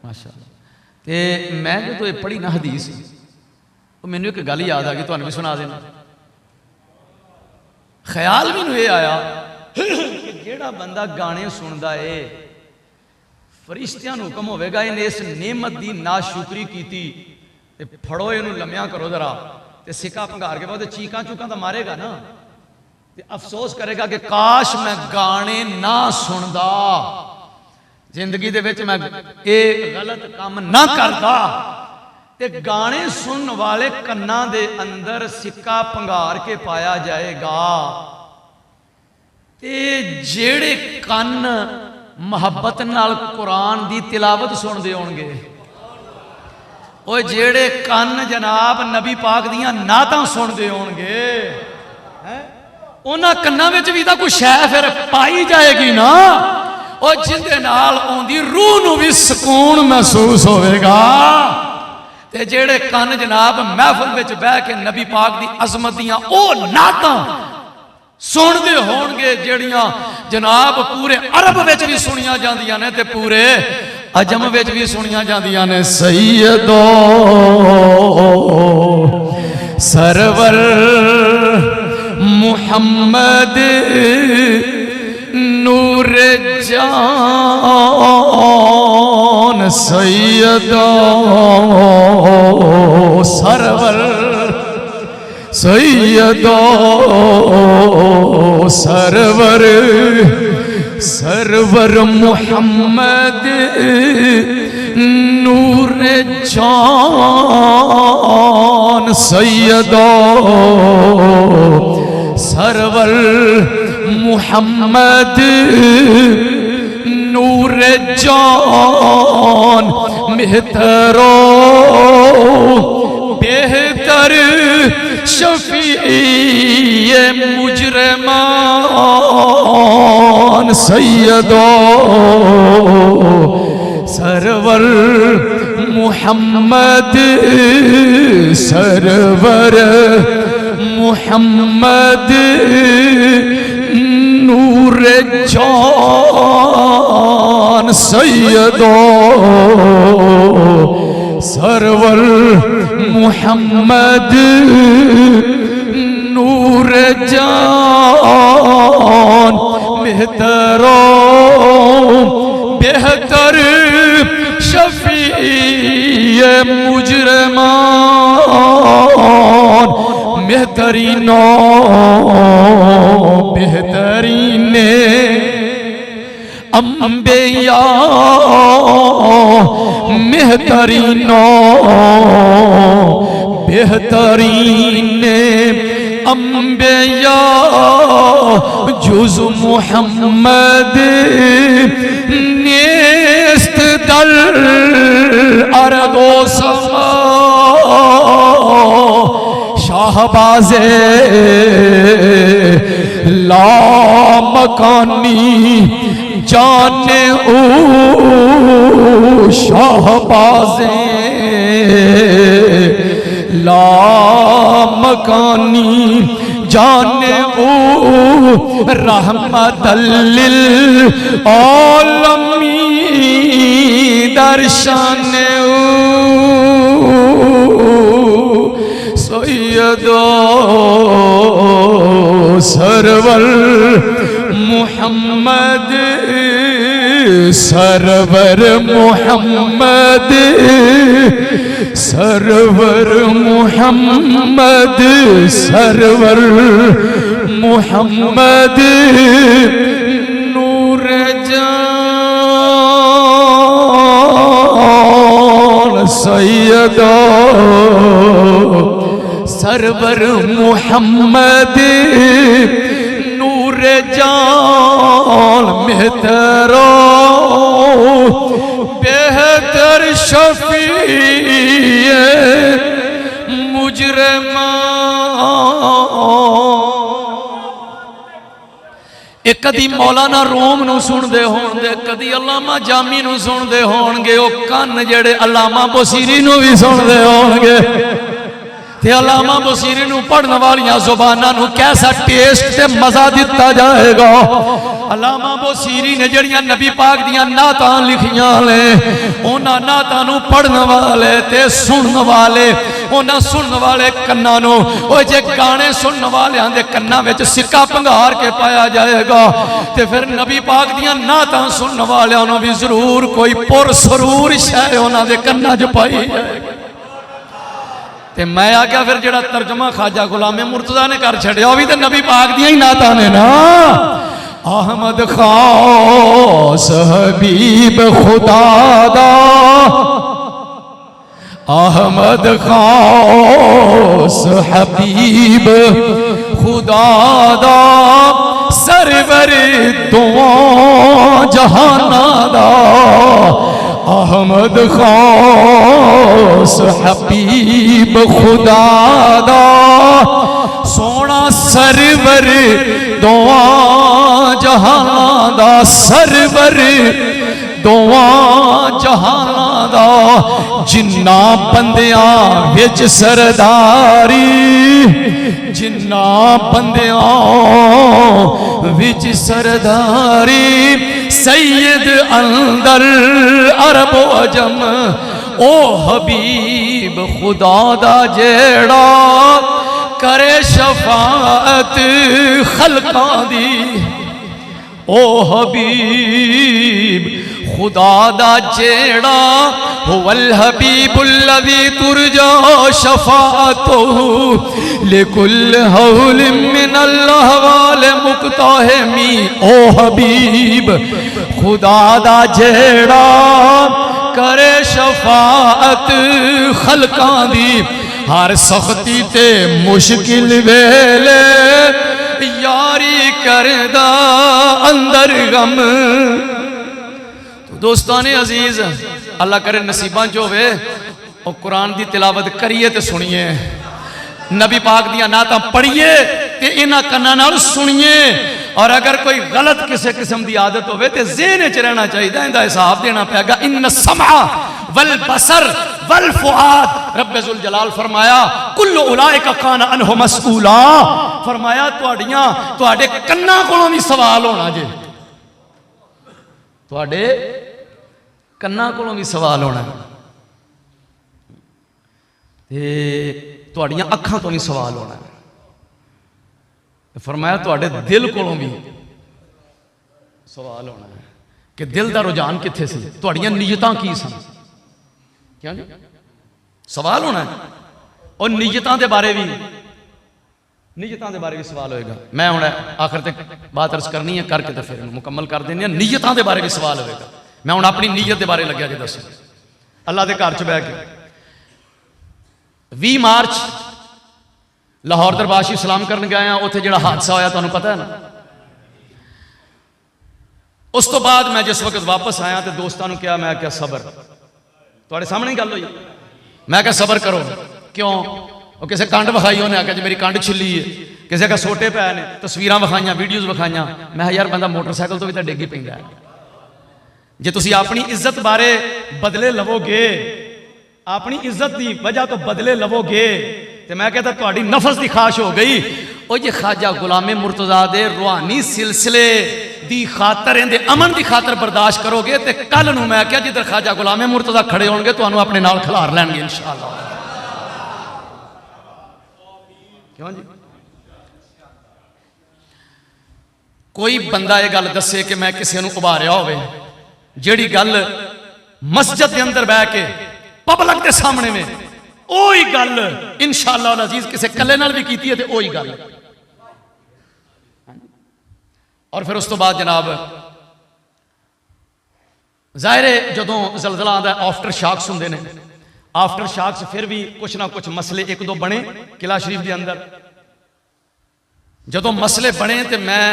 माशाअल्लाह। ते मैं जो ये पढ़ी ना हदीस, तो मैनू एक गल याद आ गई, तुहानूं भी सुना देना। ख्याल मैनू ये आया कि जेड़ा बंदा गाने सुनता है, फरिश्तियां नूं हुक्म होवेगा इन्हें इस नेमत की नाशुक्री की, फड़ो इनू लम्या करो जरा, ते सिक्का भंगार के बाद चीकां चूकां तो मारेगा ना, ते अफसोस करेगा कि काश मैं गाने ना सुनदा, जिंदगी दे विच मैं ये गलत काम ना करता। ते गाने सुनने वाले कन्ना दे अंदर सिक्का भंगार के पाया जाएगा। ते जेड़े कन मुहब्बत नाल कुरान दी तिलावत सुनदे होणगे, ओ जेड़े कन जनाब नबी पाक दियां नातां सुनदे होणगे, उन्हां कन्नां विच भी तां कोई शै फिर पाई जाएगी ना, और जिंदे नाल उहदी रूह नूं भी सुकून महसूस होवेगा। ते जेड़े कन जनाब महफिल विच बह के नबी पाक दी अजमत दियां ओ नातां सुनदे होणगे, जेड़ियां जनाब पूरे अरब विच भी सुनियां जांदियां ने ते पूरे अजम विच भी सुनियां जांदियां ने। सैयदो सरवर मुहम्मद नूर जान, सैयदो सरवर, सैयदो सरवर, सरवर मुहम्मद नूर जान, सैयदो सरवर मुहम्मद नूर जान, मेहतरो बेहतर शफीए मुजरमान, सैयदो सरवर मुहम्मद, सरवर मुहम्मद नूर जान, सैयदो सरवर मुहम्मद नूर जान, बेहतरो बेहतर शफीए मुजरमान, बेहतरीनो बेहतरीने अम्बिया, बेहतरीनो बेहतरीने अम्बिया जुज़ मुहम्मद नेस्त दर अर्दो समा शाहबाज़े लामकानी जाने ओ शाहबाज़े लामकानी जाने ओ रहमतल लिल आलमीन दर्शन ओ सैयदो सरवर मुहम्मद सरवर मुहम्मद सरवर मुहम्मद सरवर मुहम्मद नूर जान सैयदा सरवर मुहम्मद नूर जान मेहतरो बेहतर शफीए मुजरमा एक कदी मौलाना रूम नूं सुनदे होणगे कदी अल्लामा जामी नूं सुनदे होणगे ओ कन्न जेड़े अल्लामा बसीरी नूं भी सुनदे होणगे ते अल्लामा बसीरी नूं पढ़न वालियां जुबानां नूं कैसा टेस्ट ते मजा दिता जाएगा। अल्लामा बसीरी ने जड़ियां नबी पाक दियां नातां लिखियां ने उन्हां नातां नूं पढ़न वाले ते सुनन वाले उन्हां सुनन वाले कन्नां नूं ओ जे गाने सुनन वालियां दे कन्नां विच सिक्का भंगार के पाया जाएगा ते फिर नबी पाक दियां नातां सुनन वालियां नूं भी जरूर कोई पुर सरूर शै उन्हां दे कन्नां च पाई जाएगी। ते मैं आख्या फिर जेड़ा तर्जमा ख्वाजा गुलाम मुर्तज़ा ने कर छड़िया भी तो नबी पाक दियां ही नातां ने ना। अहमद खास हबीब खुदा दा अहमद खास हबीब खुदा दा सरवर दुआ जहाना दा अहमद खास हबीब खुदा दा सोना सरवर दुआ जहाना दा सरवर दुआ जहाना दा जिन्ना बंदियां विच सरदारी जिन्ना बंदियां विच सरदारी सैयद अंदर अरब अजम ओ हबीब खुदा दा जेड़ा करे शफाअत खल्कां दी ओ हबीब खुदा दा जेड़ा हुवल हबीबुल्लज़ी तुरजा शफाअतुहु लिकुल हौल मिनल अहवाल मुक्ताहिमी ओ हबीब खुदा दा जेड़ा करे शफाअत खल्कां दी हर सख्ती ते मुश्किल वेले यारी करदा अंदर गम। तो दोस्ताने अजीज अल्लाह करे नसीबां च होवे और कुरान की तिलावत करिए तो सुनिए नबी पाक दियां नातां पढ़िए ते इन्हां कन्नां नाल सुनिए और अगर कोई गलत किसी किस्म की आदत होवे ते ज़हन च रहना चाहिए इहदा हिसाब देना पेगा। इन्न समा वल बसर वल फुआद रब्बे जुल जलाल फरमाया कुल्लु उलाइका कान अनहु मसऊला फरमाया तुहाडे कन्नां कोलों भी सवाल होना जे तुहाडे कन्नां कोलों भी सवाल होना ते तुहाडियां अखां तो भी सवाल होना फरमाया तुहाडे दिल कोलों भी सवाल होना है कि दिल का रुझान कित्थे सी तुहाडियां नीयतां की सन क्या जी सवाल होना है और नीयतां दे बारे भी सवाल होएगा। मैं हुण आखिर तक बात अर्ज करनी है करके तो फिर मुकम्मल कर देनी है। नीयतां दे बारे भी सवाल होएगा। मैं हुण अपनी नीयत के बारे लग्या जी दस अल्लाह के घर च बह के 20 मार्च लाहौर दरबार शरीफ सलाम करन गए हैं, उत्थे जिहड़ा हादसा होया तुहानूं पता है ना। उस तो बाद मैं जिस वक्त वापस आया तो दोस्तों ने कहा, मैं क्या सबर, तुहाडे सामने ही गल हुई, मैं क्या सबर करो, क्यों, वो किसी कंड विखाई, उन्हें आख्या जी मेरी कंड छिली है, किसी का सोटे पै ने, तस्वीरां विखाइयां, वीडियोज विखाइयां। मैं यार बंदा मोटरसाइकिल तो भी तो डिग ही पैंदा है, जे तुसीं अपनी इज्जत बारे बदले लवोगे, अपनी इज्जत की वजह तो बदले लवोगे, तो मैं कहता तुहाडी नफस की खाश हो गई। और जे ख्वाजा गुलाम मुर्तज़ा दे रूहानी सिलसिले दी खातर, इहदे अमन की खातर बर्दाश्त करोगे, तो कल नूं मैं क्या जिधर ख्वाजा गुलाम मुर्तज़ा खड़े होणगे तुहानूं अपने नाल खिलार लैणगे इंशाअल्लाह। क्यों जी, कोई बंदा ये गल दसे कि मैं किसी नूं उभारिया होवे, जिहड़ी गल मस्जिद के अंदर बह के पब्लिक के सामने में ओही गल इंशाअल्लाह अजीज किसी कल्ले नाल भी कीती है तो ओही गल। और फिर उस तो बाद जनाब जाहिर है जदों जलजला आंदा आफ्टर शॉक्स हुंदे ने, आफ्टर शॉक्स फिर भी कुछ ना कुछ मसले एक दो बने किला शरीफ के अंदर। जदों मसले बने तो मैं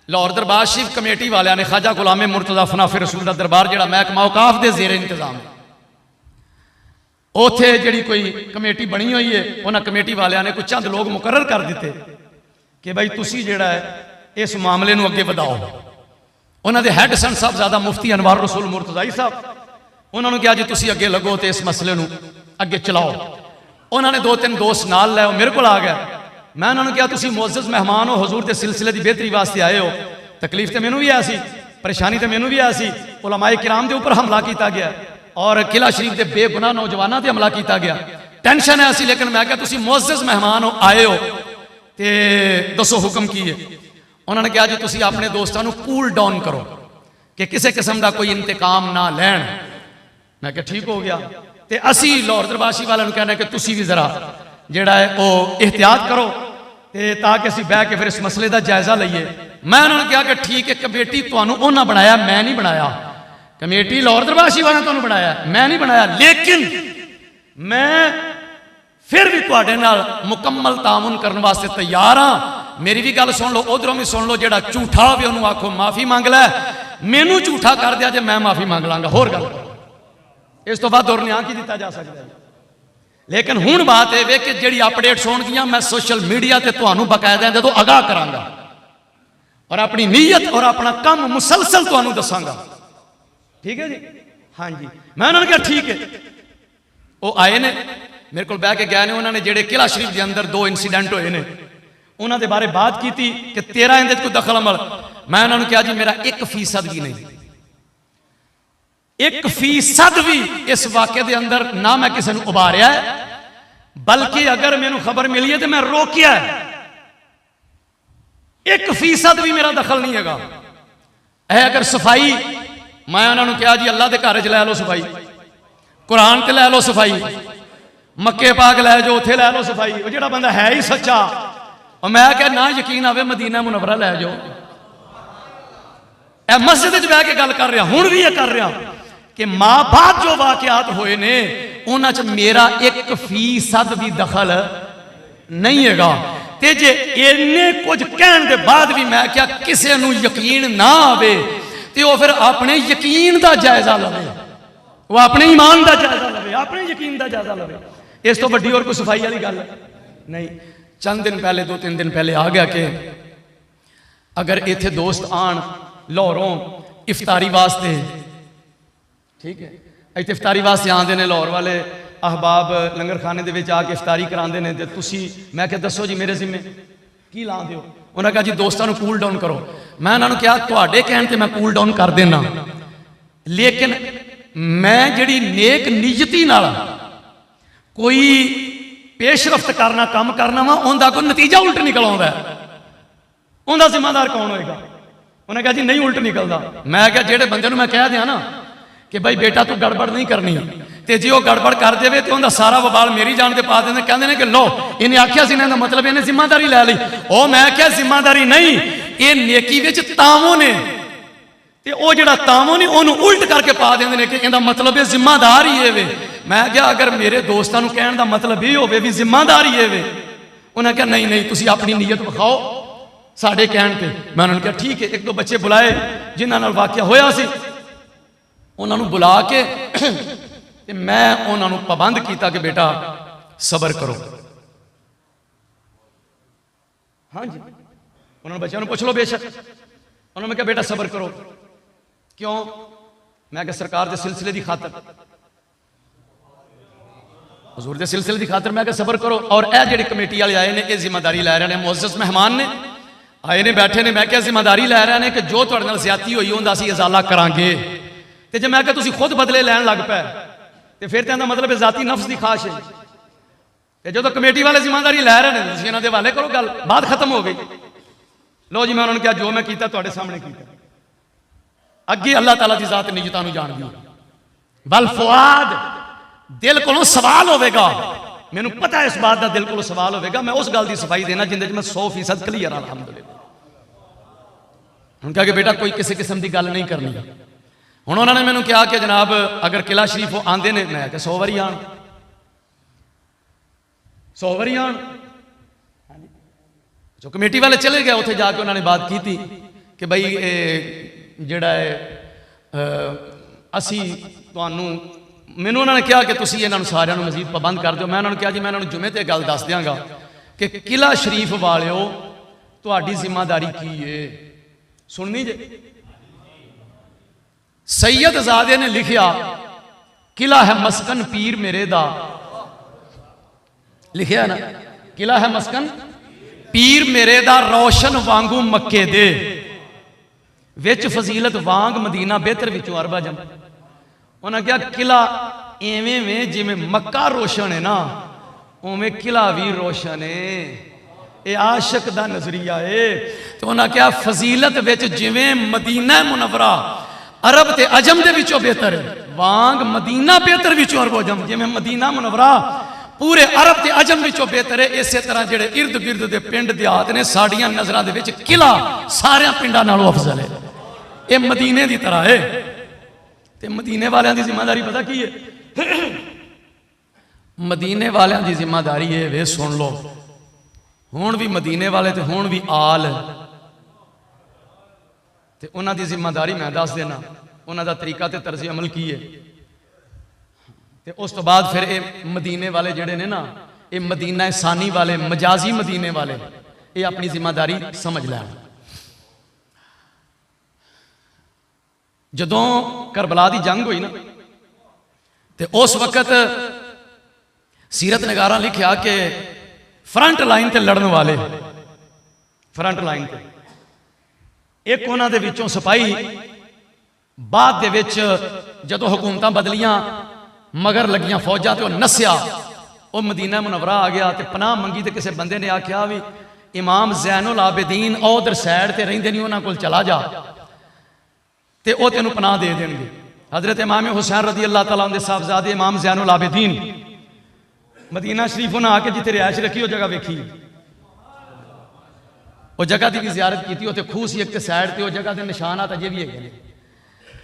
लाहौर दरबार शरीफ कमेटी वाले ने ख्वाजा गुलाम मुर्तज़ा फनाफे रसूल का दरबार जिहड़ा महकमा औकाफ के ज़ेरे इंतजाम है, उत्थे जिहड़ी कोई कमेटी बनी हुई है, उन्होंने कमेटी वालियां ने कुछ चंद लोग मुकर्रर कर दिते कि भाई तुसी जिहड़ा है इस मामले नूं अगे वधाओ। उन्होंने हैड सन साहबजादा मुफ्ती अनवार रसूल मुर्तज़ाई साहब, उन्होंने कहा जी तुसी अगे लगो तो इस मसले नूं अगे चलाओ। उन्होंने दो तीन दोस्त नाल लै मेरे को आ गया। मैं उन्होंने कहा तुसी मुअज़्ज़ज़ मेहमान हो, हजूर के सिलसिले की बेहतरी वास्ते आए हो, तकलीफ तो मैनू भी है सी, परेशानी तो मैनू भी है सी, उलमाए किराम के उपर हमला किया गया और किला शरीफ के बेगुनाह नौजवानों पर हमला किया गया, टेंशन है सी। लेकिन मैं क्या तुसी मुअज़्ज़ज़ मेहमान हो, आए हो तो दसो हुक्म की है। उन्होंने कहा जी तुसी अपने दोस्तों को कूल डाउन करो कि किसी किस्म का कोई इंतकाम ना लैन। मैं क्या ठीक हो गया। तो असी लाहौर दरबार शरीफ वालों कहना कि तुसी भी जरा जिहड़ा है वो एहतियात करो ताकि असी बह के फिर इस मसले का जायजा लईए। मैं उन्होंने कहा कि ठीक है कमेटी तुहानूं उन्हां बनाया, मैं नहीं बनाया, कमेटी लाहौर दरबार शरीफ वालों तुहानूं बनाया, मैं नहीं बनाया, लेकिन मैं फिर भी तुहाडे नाल मुकम्मल तामुन करने वास्ते तैयार हाँ। मेरी भी गल सुन लो, उधरों भी सुन लो, जिहड़ा झूठा होवे उहनूं आखो माफ़ी मंग लै, मैनू झूठा कर दिया जे मैं माफ़ी मंग लांगा, होर गल इस तो बाद और न्याय की दिता जा सकता है। लेकिन हुण बात यह वे कि जिहड़ी अपडेट्स होणगियां मैं सोशल मीडिया ते तुहानूं बकायदा जदों आगाह करांगा और अपनी नीयत और अपना काम मुसलसल तुहानूं दसांगा। ठीक है जी, हाँ जी। मैं उन्होंने कहा ठीक है। वो आए ने मेरे को बह के गए ने, उन्होंने जेडे किला शरीफ के अंदर दो इंसीडेंट होए ने उन्होंने बारे बात की कि तेरा इहदे कोई दखल अमल। मैं उन्होंने कहा जी मेरा 1% भी नहीं, 1% भी इस वाक़े के अंदर ना मैं किसी को उभारिया है, बल्कि अगर मैनू खबर मिली है तो मैं रोकिया है। 1% भी मेरा दखल नहीं है। अगर सफाई मैं उन्होंने कहा जी अल्लाह के घर च लै लो सफाई, कुरान ते लै लो सफाई, मक्के पाक लै जाओ उत्थे लै लो सफाई, वो जो बंदा है ही सच्चा। और मैं क्या ना यकीन आवे मदीना मुनव्वरा लै जाओ। ए मस्जिद बह के गल कर रहा, हुण भी ये कर रहा कि मां बाप जो वाकयात होए ने उन्हां च मेरा 1% भी दखल नहीं हैगा। ते जे इन्ने कुछ कहने के बाद भी मैं क्या किसी नूं यकीन ना आवे तो वह फिर अपने यकीन का जायजा लवे, वो अपने ईमान का जायजा लवे, अपने यकीन का जायजा लवे। इस तो वड्डी और कोई सफाई वाली गल नहीं। चंद दिन पहले 2-3 दिन पहले आ गया कि अगर इत्थे दोस्त आन लाहौरों इफ्तारी वास्ते, ठीक है, इत्थे इफ्तारी वास्ते आते हैं लाहौर वाले अहबाब लंगर खाने के आके इफ्तारी कराते हैं, तो तुसी मैं क्या दसो जी मेरे जिम्मे की ला दो। उन्होंने कहा जी दोस्तों को कूल डाउन करो। मैं उन्होंने कहा तुहाडे कहण ते मैं कूल डाउन कर देना, लेकिन मैं जिहड़ी नेक नीयती नाल कोई पेशरफ्त करना काम करना वा उनका कोई नतीजा उल्ट निकल आउंदा है, उनका जिम्मेदार कौन होएगा। उन्हें कहा जी नहीं उल्ट निकलता। मैं क्या जेडे बंदे मैं कह दिया ना कि भाई बेटा तू गड़बड़ नहीं करनी, तो जे वह गड़बड़ कर दे तो उनका सारा बबाल मेरी जान से पा देंगे, कहते हैं कि लो इन्हें आख्या सी इन्होंने मतलब इन्हें जिम्मेदारी लै ली। ओ मैं क्या जिम्मेदारी नहीं, ये नेकी विच तावो ने, ते ओ जिहड़ा तावो ने उन्होंने उल्ट करके पा देंगे कि इहदा मतलब ये जिम्मेदार ही है वे। मैं क्या अगर मेरे दोस्तों को कहने का मतलब ये होवे भी जिम्मेदार ही है वे, उन्हें कहा नहीं नहीं तुसी अपनी नीयत विखाओ साढ़े कहण ते। मैं उन्होंने कहा ठीक है। एक दो बच्चे बुलाए जिन्हां नाल वाकया होया सी, उन्होंने बुला के ते मैं उन्होंने पाबंद किया कि बेटा सबर करो। हाँ जी, उन्होंने बच्चों ने पूछ लो बेशक। उन्होंने कहा बेटा सबर करो। क्यों? मैं क्या सरकार के सिलसिले की खातर, हजूर के सिलसिले की खातर मैं क्या सबर करो। और यह जी कमेटी वाले आए ने ये जिम्मेदारी लै रहे हैं, मुअज़्ज़ज़ मेहमान ने आए ने बैठे ने। मैं क्या जिम्मेदारी लै रहे हैं कि जो तुहाडे नाल ज़्यादती हुई उहदा असीं इज़ाला करांगे। तो जे मैं क्या तुसीं खुद बदले लैन लग पै तो फिर तो इहदा मतलब है ज़ाती नफ्स की खाश है। तो जो कमेटी वाले जिम्मेदारी लै रहे हैं तुसीं इन्हां दे हवाले करो, गल बात खत्म हो गई। लो जी, मैं उन्होंने कहा जो मैं किया तुहाडे सामने किया। अगे अल्लाह ताला की जात नीयतां नूं जाणदी है। बल फुआद दिल कोलों सवाल होगा, मैनूं पता है इस बात का दिल कोलों सवाल होगा। मैं उस गल की सफाई देना जिंदे मैं 100% क्लीयर हाँ अलहमदुलिल्लाह। उन्होंने कहा कि बेटा कोई किसी किस्म की गल नहीं करनी। हुण उन्होंने मैनूं कहा कि जनाब अगर किला शरीफ वो आंदे ने, मैं क्या 100 बारी आण, 100 बारी आण। जो कमेटी वाले चले गए उत्थे जाके उन्होंने बात की थी कि भाई जिहड़ा है असी तुहानूं, मैनूं उन्होंने कहा कि तुसीं इन्हां नूं सारिआं नूं मजीद पाबंद कर दो। मैं उन्होंने कहा जी मैं उन्होंने जुमे ते गल दस दियांगा कि किला शरीफ वालिओ तुहाडी जिम्मेदारी की है। सुननी जे सैयद ज़ादे ने लिखिया किला है मस्कन पीर मेरे दा, लिखिया ना किला है मस्कन पीर मेरे दा रोशन वांगू मक्के दे विच फजीलत वांग मदीना बेहतर विचों अरबा जम। उन्हें कहा किला इवें में जिमें मक्का रोशन है ना उवें किला भी रोशन है। ये आशिक दा नजरिया है। तो उन्हें कहा फजीलत विच जिवें मदीना मुनव्वरा अरब ते अजम दे विचों बेहतर है, वांग मदीना बेहतर विचों अरब अजम। जिवें मदीना मुनव्वरा पूरे अरब ते अजम विचों बेहतर है, इस तरह जेड़े इर्द गिर्द दे पिंड देहात ने साड़ियां नजरां दे विच किला सारियां पिंडां नालों अफजल है। ये मदीने की तरह है। ते मदीने वालियां दी जिम्मेदारी पता की है? मदीने वालियां दी जिम्मेदारी है वे सुन लो, हुण भी मदीने वाले ते हुण भी आल ते उन्हां दी जिम्मेदारी मैं दस देना, उन्हां दा तरीका ते तर्ज अमल की है। ते उस तो बाद फिर ये मदीने वाले जिहड़े ने ना, ये मदीना सानी वाले मजाजी मदीने वाले ये अपनी जिम्मेदारी समझ लैन। जदों करबला की जंग हुई ना तो उस वक्त सीरत नगारा लिखिया कि फ्रंट लाइन ते लड़न वाले, फ्रंट लाइन ते एक उन्हां दे विचों सिपाही बाद दे विच जदों हुकूमतां बदलियां मगर लगियां फौजां ते नस्या, वो मदीना मुनव्वरा आ गया ते पनाह मंगी ते किसी बंदे ने आख्या भी इमाम ज़ैनुल आबिदीन उधर सैड ते रहिंदे नहीं, उन्हां कोल चला जा ते वो तेनों पनाह दे देंगे। हजरत इमाम हुसैन रज़ी अल्लाह तआला अन्हु दे साहबजादे इमाम ज़ैनुल आबिदीन मदीना शरीफ उन्हें आके जिथे रिहायश रखी वो जगह वेखी, वो जगह की भी ज़ियारत की। उत्थे खूह सी एक सैड ते वो जगह के निशानात अजे भी है।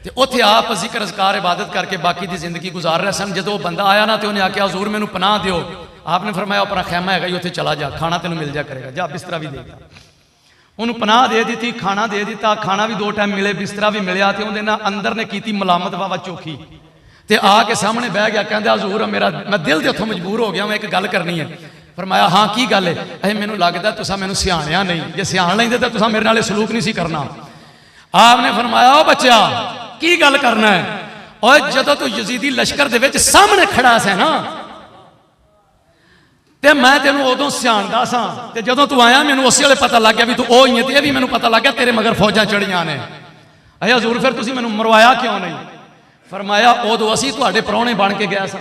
तो उत्थे आप जिक्र अज़कार इबादत करके बाकी की जिंदगी गुजार रहे सन। जो बंदा आया ना तो उन्हें आख्या हजूर मैनू पनाह दिओ। आपने फरमाया अपना खैमा है उत्थे चला जा, खाना तेन मिल जा करेगा, जा बिस्तरा भी देगा। उन्होंने पनाह दे दी, खाना दे दिता, खाना भी 2 टाइम मिले, बिस्तरा भी मिलया। तो उन्हें ना अंदर ने की मलामत वावा चौखी ते आके सामने बह गया, कहता हजूर मेरा मैं दिल के उतों मजबूर हो गया, मैं एक गल करनी है। फरमाया हाँ की गल है? अरे मैनू लगता तुसा मैनू सियाणिया नहीं, जे सियाण लेंदे तो तुसा मेरे नाल सलूक नहीं सी करना। आपने फरमाया ओ बच्चा की गल करना है? और जदों तू यजीदी लश्कर दे विच सामने खड़ा सा ना ते मैं तेनों उदों सियाणदा सा, ते जदों तू आया मैनू उस वेले पता लग गया भी तू ओ ही है। ते भी मैनू पता लग गया तेरे मगर फौजां चढ़ियां ने। अरे हजूर फिर तुसीं मैनू मरवाया क्यों नहीं? फरमाया उदों असीं तुहाडे परौणे बन के गए सा,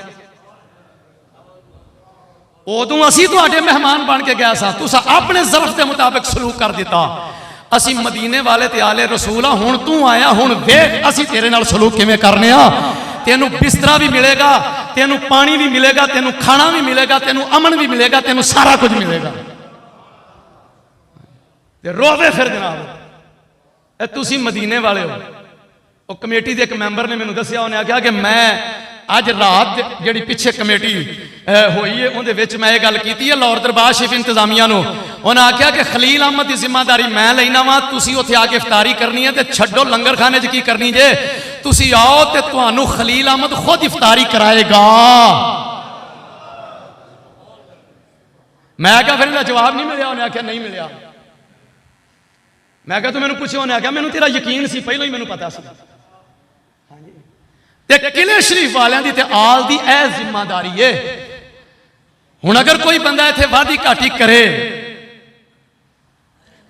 उदों असीं तुहाडे मेहमान बन के गए सा, तुसां अपने ज़र्फ के मुताबिक सलूक कर दिता। असीं मदीने वाले ते आले रसूल हां, हुण तू आया, हुण वेख असीं तेरे नाल सलूक किवें करने आ। तेनू बिस्तरा भी मिलेगा, तेनू पानी भी मिलेगा, तेनू खाना भी मिलेगा, तेनू अमन भी मिलेगा, तेनू सारा कुछ मिलेगा। रोवे फिर जनाब तुसीं मदीने वाले हो। वो कमेटी के एक मैंबर ने मैनू दसिया, उन्हें आख्या कि मैं अज रात जी पिछे कमेटी हुई है उहदे विच मैं ये गल कीती है लाहौर दरबार शरीफ इंतजामिया नूं। उन्हें आख्या कि खलील अहमद की जिम्मेदारी मैं लेना वा, तुसीं उत्थे आके इफ्तारी करनी है, तो छड्डो लंगर खाने च की करनी जे, तुसीं आओ तो तुहानूं खलील अहमद खुद इफ्तारी कराएगा। मैं क्या फिर इहदा जवाब नहीं मिलिया? उन्हें आख्या नहीं मिलिया। मैं क्या तू मैनूं पुछे? उन्हें आख्या मैनूं तेरा यकीन सी, पहलों ही मैनूं पता सी। किले शरीफ वालियां दी ते आल दी ए जिम्मेदारी है। हुण अगर कोई बंदा इत्थे वादी घाटी करे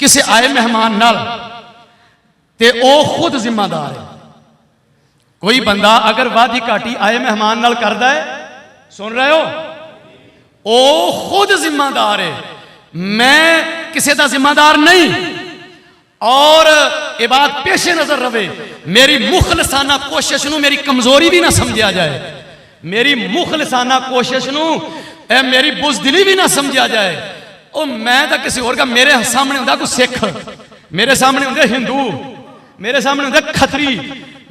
किसी आए मेहमान नाल ते ओ खुद जिम्मेदार है। कोई बंदा अगर वादी घाटी आए मेहमान नाल करदा है, सुन रहे हो, ओ खुद जिम्मेदार है, मैं किसी का जिम्मेदार नहीं। और ये बात पेशे नजर रहे, मेरी मुखलसाना कोशिश नूं मेरी कमजोरी भी ना समझा जाए, मेरी मुखलसाना कोशिश नूं मेरी बुजदिली भी ना समझा जाए। ओ मैं तो किसी और का, मेरे सामने होंदा कोई सिख, मेरे सामने होंदे हिंदू, मेरे सामने होंदे खतरी,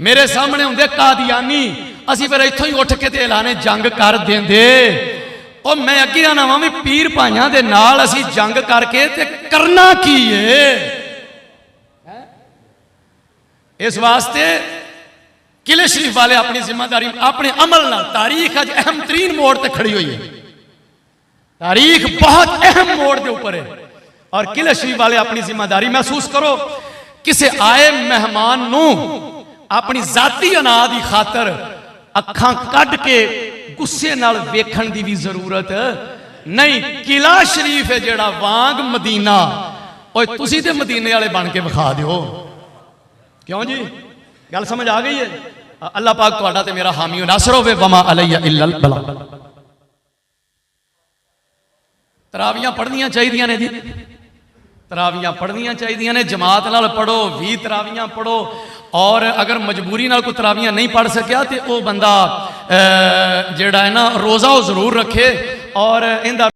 मेरे सामने होंदे कादियानी, असीं फिर इत्थों ही उठ के ते ऐलाने जंग कर देंदे। और मैं अगे आना वा भी पीर भाइयों के नाल असीं जंग करके ते करना की है। इस वास्ते किले शरीफ वाले अपनी जिम्मेदारी अपने अमल नाल, तारीख अज अहम तरीन मोड़ पर खड़ी हुई है, तारीख बहुत अहम मोड़ के ऊपर है। और किले शरीफ वाले अपनी जिम्मेदारी महसूस करो। किसी आए मेहमान नूं अपनी जाती अना की खातर अखां कढ़ के गुस्से नाल वेखण की भी जरूरत नहीं। किला शरीफ है जिहड़ा वांग मदीना, ओए तुसीं ते मदीने वाले बन के विखा दिओ। क्यों जी, गल समझ आ गई है? अल्लाह पाक तुहाडा ते मेरा हामी नासर होवे। वमा अलैया इल्लल बला। तरावियां पढ़नियां चाहिए ने जी, तरावियां पढ़नियां चाहिए ने, जमात नाल पढ़ो, 20 तरावियां पढ़ो। और अगर मजबूरी नाल कोई तरावियां नहीं पढ़ सकिया तो वह बंदा जिहड़ा है ना रोज़ा वो जरूर रखे। और इनका